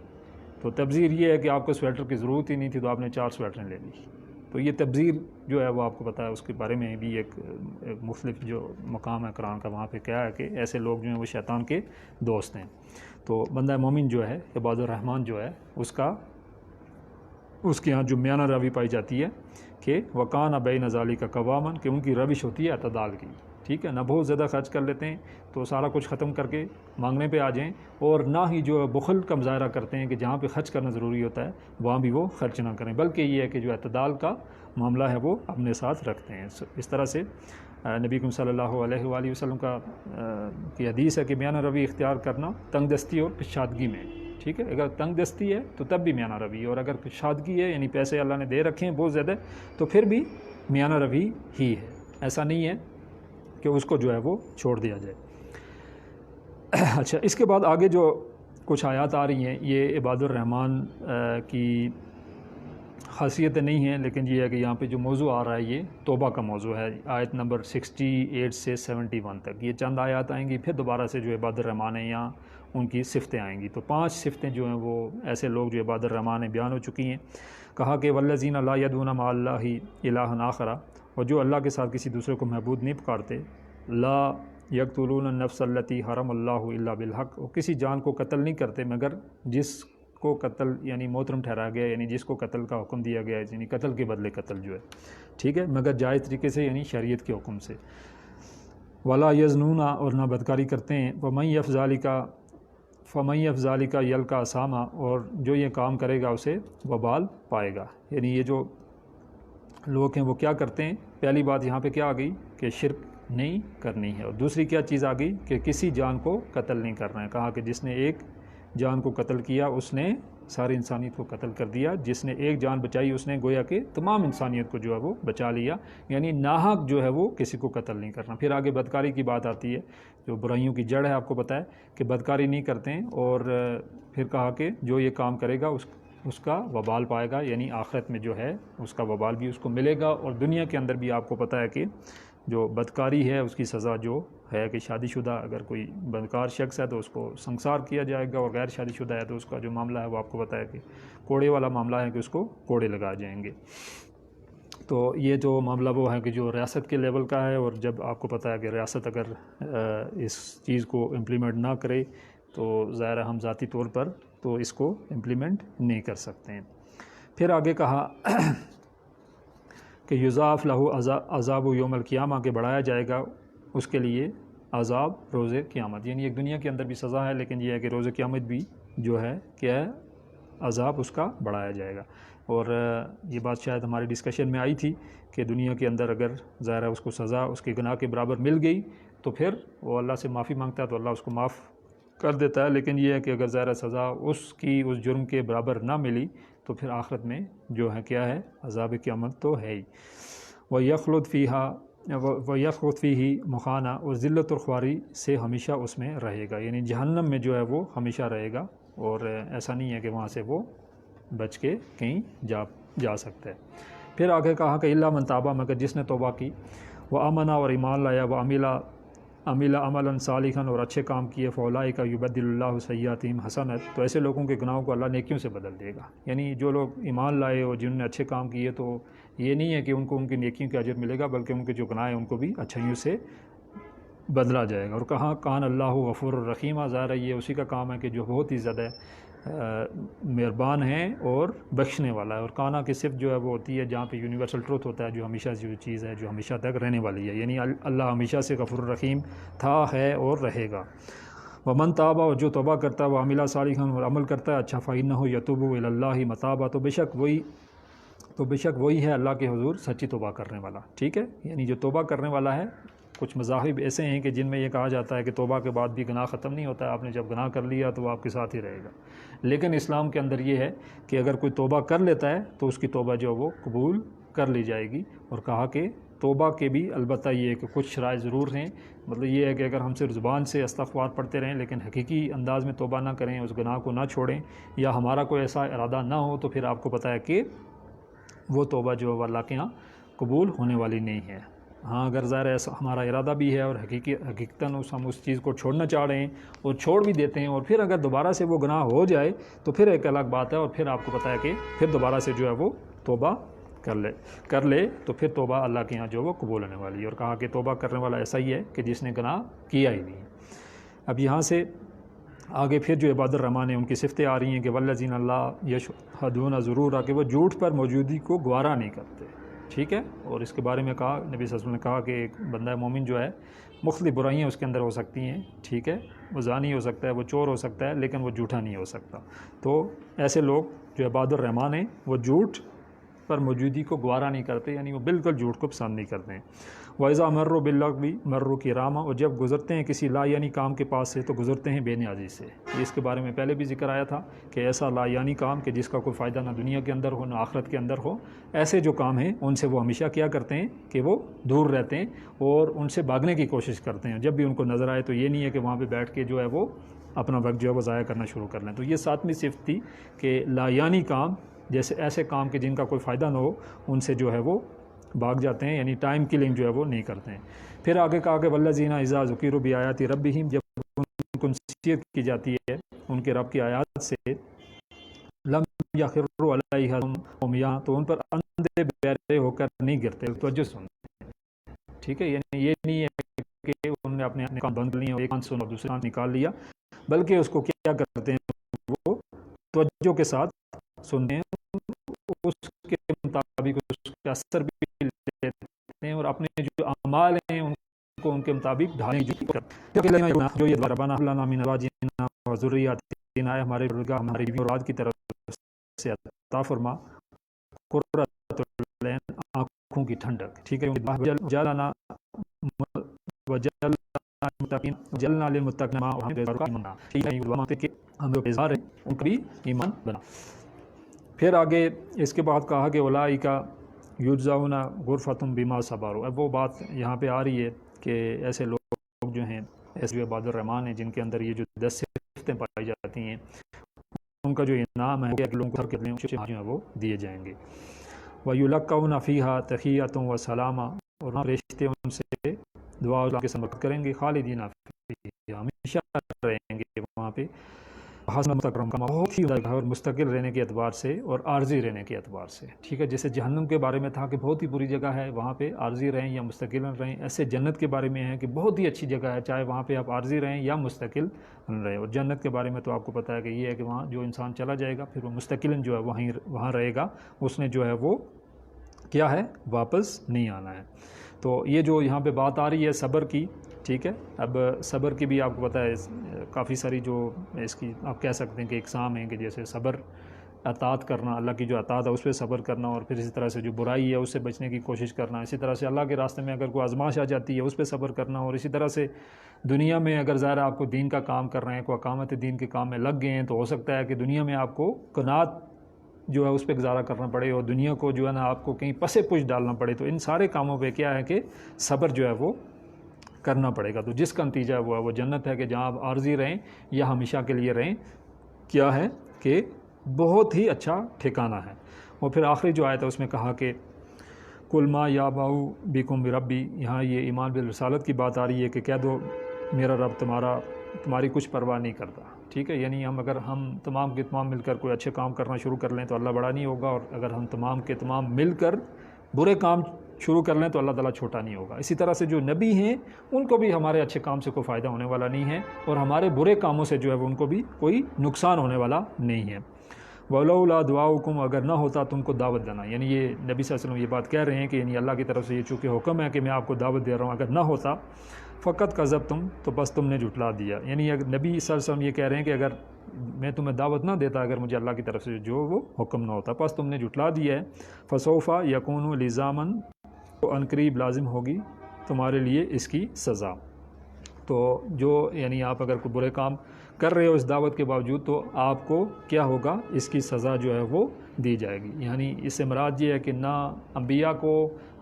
تو تبذیر یہ ہے کہ آپ کو سویٹر کی ضرورت ہی نہیں تھی تو آپ نے 4 سویٹریں لے لی. تو یہ تبذیر جو ہے وہ آپ کو پتہ ہے، اس کے بارے میں بھی ایک مختلف جو مقام ہے قرآن کا، وہاں پہ کیا ہے کہ ایسے لوگ جو ہیں وہ شیطان کے دوست ہیں. تو بندہ مومن جو ہے، عباد الرحمن جو ہے، اس کے ہاں جو میانہ روی پائی جاتی ہے کہ وکان بین ذالک کا قوامن، کہ ان کی روش ہوتی ہے اعتدال کی. ٹھیک ہے، نہ بہت زیادہ خرچ کر لیتے ہیں تو سارا کچھ ختم کر کے مانگنے پہ آ جائیں، اور نہ ہی جو بخل کا مظاہرہ کرتے ہیں کہ جہاں پہ خرچ کرنا ضروری ہوتا ہے وہاں بھی وہ خرچ نہ کریں، بلکہ یہ ہے کہ جو اعتدال کا معاملہ ہے وہ اپنے ساتھ رکھتے ہیں. اس طرح سے نبی کریم صلی اللہ علیہ وآلہ وسلم کی حدیث ہے کہ میانہ روی اختیار کرنا تنگ دستی اور کشادگی میں. ٹھیک ہے، اگر تنگ دستی ہے تو تب بھی میانہ روی، اور اگر کشادگی ہے یعنی پیسے اللہ نے دے رکھے ہیں بہت زیادہ تو پھر بھی میانہ روی ہی ہے. ایسا نہیں ہے کہ اس کو جو ہے وہ چھوڑ دیا جائے. اچھا، اس کے بعد آگے جو کچھ آیات آ رہی ہیں یہ عباد الرحمن کی خاصیتیں نہیں ہیں، لیکن یہ ہے کہ یہاں پہ جو موضوع آ رہا ہے یہ توبہ کا موضوع ہے. آیت نمبر 68 سے 71 تک یہ چند آیات آئیں گی، پھر دوبارہ سے جو عباد الرحمن ہیں یہاں ان کی صفتیں آئیں گی. تو 5 صفتیں جو ہیں وہ ایسے لوگ جو عباد الرحمن ہیں بیان ہو چکی ہیں. کہا کہ والذین لا یدعون مع اللہ الہا آخر، اور جو اللہ کے ساتھ کسی دوسرے کو معبود نہیں پکارتے. لا یقتلون النفس التی حرم اللہ الا بالحق، اور کسی جان کو قتل نہیں کرتے مگر جس کو قتل یعنی محترم ٹھہرایا گیا، یعنی جس کو قتل کا حکم دیا گیا ہے، یعنی قتل کے بدلے قتل جو ہے. ٹھیک ہے، مگر جائز طریقے سے یعنی شریعت کے حکم سے. ولا یزنون، اور نہ بدکاری کرتے ہیں. فمن یفعل ذلک یلقى اثاما، اور جو یہ کام کرے گا اسے وبال پائے گا. یعنی یہ جو لوگ ہیں وہ کیا کرتے ہیں، پہلی بات یہاں پہ کیا آ گئی کہ شرک نہیں کرنی ہے، اور دوسری کیا چیز آ گئی کہ کسی جان کو قتل نہیں کرنا ہے. کہا کہ جس نے ایک جان کو قتل کیا اس نے ساری انسانیت کو قتل کر دیا، جس نے ایک جان بچائی اس نے گویا کہ تمام انسانیت کو جو ہے وہ بچا لیا. یعنی ناحق جو ہے وہ کسی کو قتل نہیں کرنا. پھر آگے بدکاری کی بات آتی ہے، جو برائیوں کی جڑ ہے، آپ کو پتہ ہے کہ بدکاری نہیں کرتے ہیں. اور پھر کہا کہ جو یہ کام کرے گا اس کا وبال پائے گا، یعنی آخرت میں جو ہے اس کا وبال بھی اس کو ملے گا، اور دنیا کے اندر بھی آپ کو پتہ ہے کہ جو بدکاری ہے اس کی سزا جو ہے کہ شادی شدہ اگر کوئی بدکار شخص ہے تو اس کو سنسار کیا جائے گا، اور غیر شادی شدہ ہے تو اس کا جو معاملہ ہے وہ آپ کو پتہ ہے کہ کوڑے والا معاملہ ہے کہ اس کو کوڑے لگائے جائیں گے. تو یہ جو معاملہ وہ ہے کہ جو ریاست کے لیول کا ہے، اور جب آپ کو پتہ ہے کہ ریاست اگر اس چیز کو امپلیمنٹ نہ کرے تو ظاہر ہم ذاتی طور پر تو اس کو امپلیمنٹ نہیں کر سکتے ہیں. پھر آگے کہا کہ یضاعف لہ عذاب یوم القیامہ، کے بڑھایا جائے گا اس کے لیے عذاب روز قیامت. یعنی ایک دنیا کے اندر بھی سزا ہے، لیکن یہ ہے کہ روز قیامت بھی جو ہے کیا ہے، عذاب اس کا بڑھایا جائے گا. اور یہ بات شاید ہماری ڈسکشن میں آئی تھی کہ دنیا کے اندر اگر ظاہر ہے اس کو سزا اس کے گناہ کے برابر مل گئی تو پھر وہ اللہ سے معافی مانگتا ہے تو اللہ اس کو معاف کر دیتا ہے. لیکن یہ ہے کہ اگر ظاہر سزا اس جرم کے برابر نہ ملی تو پھر آخرت میں جو ہے کیا ہے، عذاب قیامت تو ہے ہی. وَيَخْلُدْ فِيهِ مُخَانَہ، اور ذلت اور خواری سے ہمیشہ اس میں رہے گا. یعنی جہنم میں جو ہے وہ ہمیشہ رہے گا، اور ایسا نہیں ہے کہ وہاں سے وہ بچ کے کہیں جا سکتا ہے. پھر آگے کہا کہ الا من تاب، مگر جس نے توبہ کی، وآمن، اور ایمان لایا، وعمل عملا صالحا، اور اچھے کام کیے، فاولئک یبدل اللہ سیئاتہم حسنات، تو ایسے لوگوں کے گناہوں کو اللہ نیکیوں سے بدل دے گا. یعنی جو لوگ ایمان لائے اور جنہوں نے اچھے کام کیے تو یہ نہیں ہے کہ ان کو ان کی نیکیوں کا اجر ملے گا، بلکہ ان کے جو گناہ ہیں ان کو بھی اچھائیوں سے بدلا جائے گا. اور کہاں کان اللہ غفور الرحیم، ظاہر ہے یہ اسی کا کام ہے کہ جو بہت ہی زیادہ مہربان ہیں اور بخشنے والا ہے. اور کانا کی صفت جو ہے وہ ہوتی ہے جہاں پہ یونیورسل ٹروتھ ہوتا ہے، جو ہمیشہ جو چیز ہے جو ہمیشہ تک رہنے والی ہے. یعنی اللہ ہمیشہ سے غفور الرحیم تھا، ہے اور رہے گا. ومن تاب، اور جو توبہ کرتا ہے، وہ عمل صالحا، اور عمل کرتا ہے اچھا، فإنہ یتوب الی اللہ متابا، تو بے شک وہی ہے اللہ کے حضور سچی توبہ کرنے والا. ٹھیک ہے، یعنی جو توبہ کرنے والا ہے. کچھ مذاہب ایسے ہیں کہ جن میں یہ کہا جاتا ہے کہ توبہ کے بعد بھی گناہ ختم نہیں ہوتا ہے، آپ نے جب گناہ کر لیا تو وہ آپ کے ساتھ ہی رہے گا. لیکن اسلام کے اندر یہ ہے کہ اگر کوئی توبہ کر لیتا ہے تو اس کی توبہ جو وہ قبول کر لی جائے گی. اور کہا کہ توبہ کے بھی البتہ یہ ہے کہ کچھ شرائط ضرور ہیں، مطلب یہ ہے کہ اگر ہم صرف زبان سے استغفار پڑھتے رہیں لیکن حقیقی انداز میں توبہ نہ کریں، اس گناہ کو نہ چھوڑیں، یا ہمارا کوئی ایسا ارادہ نہ ہو، تو پھر آپ کو پتہ ہے کہ وہ توبہ جو ہے وہ اللہ کے یہاں قبول ہونے والی نہیں ہے۔ ہاں اگر ظاہر ہے ہمارا ارادہ بھی ہے اور حقیقتاً ہم اس چیز کو چھوڑنا چاہ رہے ہیں اور چھوڑ بھی دیتے ہیں، اور پھر اگر دوبارہ سے وہ گناہ ہو جائے تو پھر ایک الگ بات ہے، اور پھر آپ کو پتہ ہے کہ پھر دوبارہ سے جو ہے وہ توبہ کر لے تو پھر توبہ اللہ کے یہاں جو وہ قبول ہونے والی ہے۔ اور کہا کہ توبہ کرنے والا ایسا ہی ہے کہ جس نے گناہ کیا ہی نہیں۔ اب یہاں سے آگے پھر جو عباد الرحمٰن ہیں ان کی صفتیں آ رہی ہیں کہ والذین اللہ یشہدون ضرور، کہ وہ جھوٹ پر موجودگی کو گوارا نہیں کرتے، ٹھیک ہے۔ اور اس کے بارے میں کہا نبی صلی اللہ علیہ وسلم نے کہا کہ ایک بندہ مومن جو ہے مختلف برائیاں اس کے اندر ہو سکتی ہیں، ٹھیک ہے، وہ زانی ہو سکتا ہے، وہ چور ہو سکتا ہے، لیکن وہ جھوٹا نہیں ہو سکتا۔ تو ایسے لوگ جو عباد الرحمٰن ہیں وہ جھوٹ پر موجودگی کو گوارا نہیں کرتے، یعنی وہ بالکل جھوٹ کو پسند نہیں کرتے ہیں۔ وَإِذَا مَرُّوا بِاللَّغْوِ مَرُّوا كِرَامًا، اور جب گزرتے ہیں کسی لا یعنی کام کے پاس سے تو گزرتے ہیں بے نیازی سے۔ اس کے بارے میں پہلے بھی ذکر آیا تھا کہ ایسا لا یعنی کام کہ جس کا کوئی فائدہ نہ دنیا کے اندر ہو نہ آخرت کے اندر ہو، ایسے جو کام ہیں ان سے وہ ہمیشہ کیا کرتے ہیں کہ وہ دور رہتے ہیں اور ان سے بھاگنے کی کوشش کرتے ہیں۔ جب بھی ان کو نظر آئے تو یہ نہیں ہے کہ وہاں پہ بیٹھ کے جو ہے وہ اپنا وقت جو ہے وہ ضائع کرنا شروع کر لیں۔ تو یہ 7ویں صفت تھی کہ لا یعنی کام، جیسے ایسے کام کہ جن کا کوئی فائدہ نہ ہو، ان سے جو ہے وہ بھاگ جاتے ہیں، یعنی ٹائم کلنگ جو ہے وہ نہیں کرتے ہیں۔ پھر آگے کہا کہ والذین اذا ذکروا بآیات ربہم، جب ان کو نصیحت کی جاتی ہے ان کے رب کی آیات سے، لم یخروا علیہا عمیاں، تو ان پر اندھے بہرے ہو کر نہیں گرتے، توجہ سنتے ہیں، ٹھیک ہے۔ یعنی یہ نہیں ہے کہ انہوں نے اپنے کان بند لیے اور ایک کان سنا اور دوسرے کان نکال لیا، بلکہ اس کو کیا کرتے ہیں، وہ توجہ کے ساتھ سنتے ہیں، اس کے مطابق اس کا اثر بھی لیتے ہیں اور اپنے جو اعمال ہیں ان کو ان کے مطابق ڈھالنے کی کرتے ہیں۔ جو یہ ربنا هب لنا من ازواجنا وذرياتنا، ہمارے ہماری بیوی اور اولاد کی طرف سے عطا فرما قرۃ العین، آنکھوں کی ٹھنڈک، ٹھیک ہے۔ جعلنا جلنا للمتقین ہم جو بیزار ہیں ان کا بھی ایمان بنا۔ پھر آگے اس کے بعد کہا کہ اولئک یجزون غرفۃ بما صبروا۔ اب وہ بات یہاں پہ آ رہی ہے کہ ایسے لوگ جو ہیں، ایسے جو عباد الرحمٰن ہیں جن کے اندر یہ جو 10 صفتیں پائی جاتی ہیں، ان کا جو انعام ہے کہ لوگوں کو جو ہیں وہ دیے جائیں گے۔ وَيُلَقَّوْنَ فِيهَا تَحِيَّةٌ وَسَلَامًا، اور فرشتے ان سے دعا کے ساتھ کریں گے، خالدین فیہا، ہمیشہ رہیں گے وہاں پہ، حسن مستقرم کا بہت ہی اور مستقل رہنے کے اعتبار سے اور عارضی رہنے کے اعتبار سے، ٹھیک ہے۔ جیسے جہنم کے بارے میں تھا کہ بہت ہی بری جگہ ہے، وہاں پہ عارضی رہیں یا مستقل رہیں، ایسے جنت کے بارے میں ہے کہ بہت ہی اچھی جگہ ہے، چاہے وہاں پہ آپ عارضی رہیں یا مستقل رہیں۔ اور جنت کے بارے میں تو آپ کو پتہ ہے کہ یہ ہے کہ وہاں جو انسان چلا جائے گا پھر وہ مستقل جو ہے وہاں رہے گا، اس نے جو ہے وہ کیا ہے، واپس نہیں آنا ہے۔ تو یہ جو یہاں پہ بات آ رہی ہے صبر کی، ٹھیک ہے۔ اب صبر کی بھی آپ کو پتہ ہے کافی ساری جو اس کی آپ کہہ سکتے ہیں کہ اقسام ہیں، کہ جیسے صبر اطاعت کرنا، اللہ کی جو اطاعت ہے اس پہ صبر کرنا، اور پھر اسی طرح سے جو برائی ہے اس سے بچنے کی کوشش کرنا، اسی طرح سے اللہ کے راستے میں اگر کوئی آزمائش آ جاتی ہے اس پہ صبر کرنا، اور اسی طرح سے دنیا میں اگر ظاہر آپ کو دین کا کام کر رہے ہیں، کوئی اقامت دین کے کام میں لگ گئے ہیں، تو ہو سکتا ہے کہ دنیا میں آپ کو قناعت جو ہے اس پہ گزارا کرنا پڑے اور دنیا کو جو ہے نا آپ کو کہیں پسے پوچھ ڈالنا پڑے، تو ان سارے کاموں پہ کیا ہے کہ صبر جو ہے وہ کرنا پڑے گا۔ تو جس کا نتیجہ ہوا وہ جنت ہے، کہ جہاں آپ عارضی رہیں یا ہمیشہ کے لیے رہیں، کیا ہے کہ بہت ہی اچھا ٹھکانہ ہے۔ اور پھر آخری جو آیت ہے اس میں کہا کہ کل ما یابع بکم بربی، یہاں یہ ایمان بالرسالت کی بات آ رہی ہے کہ کہہ دو میرا رب تمہاری کچھ پرواہ نہیں کرتا، ٹھیک ہے۔ یعنی اگر ہم تمام کے تمام مل کر کوئی اچھے کام کرنا شروع کر لیں تو اللہ بڑا نہیں ہوگا، اور اگر ہم تمام کے تمام مل کر برے کام شروع کر لیں تو اللہ تعالیٰ چھوٹا نہیں ہوگا۔ اسی طرح سے جو نبی ہیں ان کو بھی ہمارے اچھے کام سے کوئی فائدہ ہونے والا نہیں ہے، اور ہمارے برے کاموں سے جو ہے وہ ان کو بھی کوئی نقصان ہونے والا نہیں ہے۔ وَلَوْلَا دُعَاؤُكُمْ، اگر نہ ہوتا تم کو دعوت دینا، یعنی یہ نبی صلی اللہ علیہ وسلم یہ بات کہہ رہے ہیں کہ یعنی اللہ کی طرف سے یہ چونکہ حکم ہے کہ میں آپ کو دعوت دے رہا ہوں، اگر نہ ہوتا فقط کذبتم، تو بس تم نے جھٹلا دیا۔ یعنی نبی صلی اللہ علیہ وسلم یہ کہہ رہے ہیں کہ اگر میں تمہیں دعوت نہ دیتا، اگر مجھے اللہ کی طرف سے جو وہ حکم نہ ہوتا، بس تم نے جھٹلا دیا ہے۔ فسوف یکون لزاما، تو عنقریب لازم ہوگی تمہارے لیے اس کی سزا۔ تو جو یعنی آپ اگر کوئی برے کام کر رہے ہو اس دعوت کے باوجود، تو آپ کو کیا ہوگا، اس کی سزا جو ہے وہ دی جائے گی۔ یعنی اس سے مراد یہ ہے کہ نہ انبیاء کو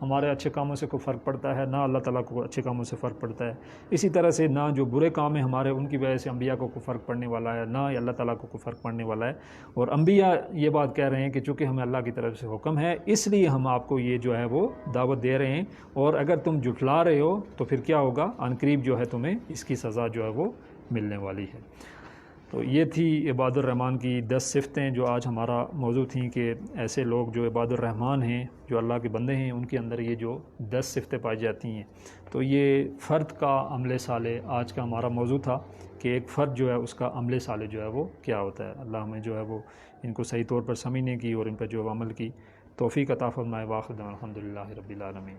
ہمارے اچھے کاموں سے کوئی فرق پڑتا ہے، نہ اللہ تعالیٰ کو اچھے کاموں سے فرق پڑتا ہے۔ اسی طرح سے نہ جو برے کام ہیں ہمارے ان کی وجہ سے انبیاء کو کوئی فرق پڑنے والا ہے، نہ اللہ تعالیٰ کو کوئی فرق پڑنے والا ہے۔ اور انبیاء یہ بات کہہ رہے ہیں کہ چونکہ ہمیں اللہ کی طرف سے حکم ہے اس لیے ہم آپ کو یہ جو ہے وہ دعوت دے رہے ہیں، اور اگر تم جھٹلا رہے ہو تو پھر کیا ہوگا، عن قریب جو ہے تمہیں اس کی سزا جو ہے وہ ملنے والی ہے۔ تو یہ تھی عباد الرحمن کی 10 صفتیں جو آج ہمارا موضوع تھیں کہ ایسے لوگ جو عباد الرحمن ہیں، جو اللہ کے بندے ہیں، ان کے اندر یہ جو 10 صفتیں پائی جاتی ہیں۔ تو یہ فرد کا عمل صالح آج کا ہمارا موضوع تھا کہ ایک فرد جو ہے اس کا عمل صالح جو ہے وہ کیا ہوتا ہے۔ اللہ ہمیں جو ہے وہ ان کو صحیح طور پر سمجھنے کی اور ان پر جو عمل کی توفیق عطا فرمائے۔ واخر دعوانا الحمدللہ رب العالمین۔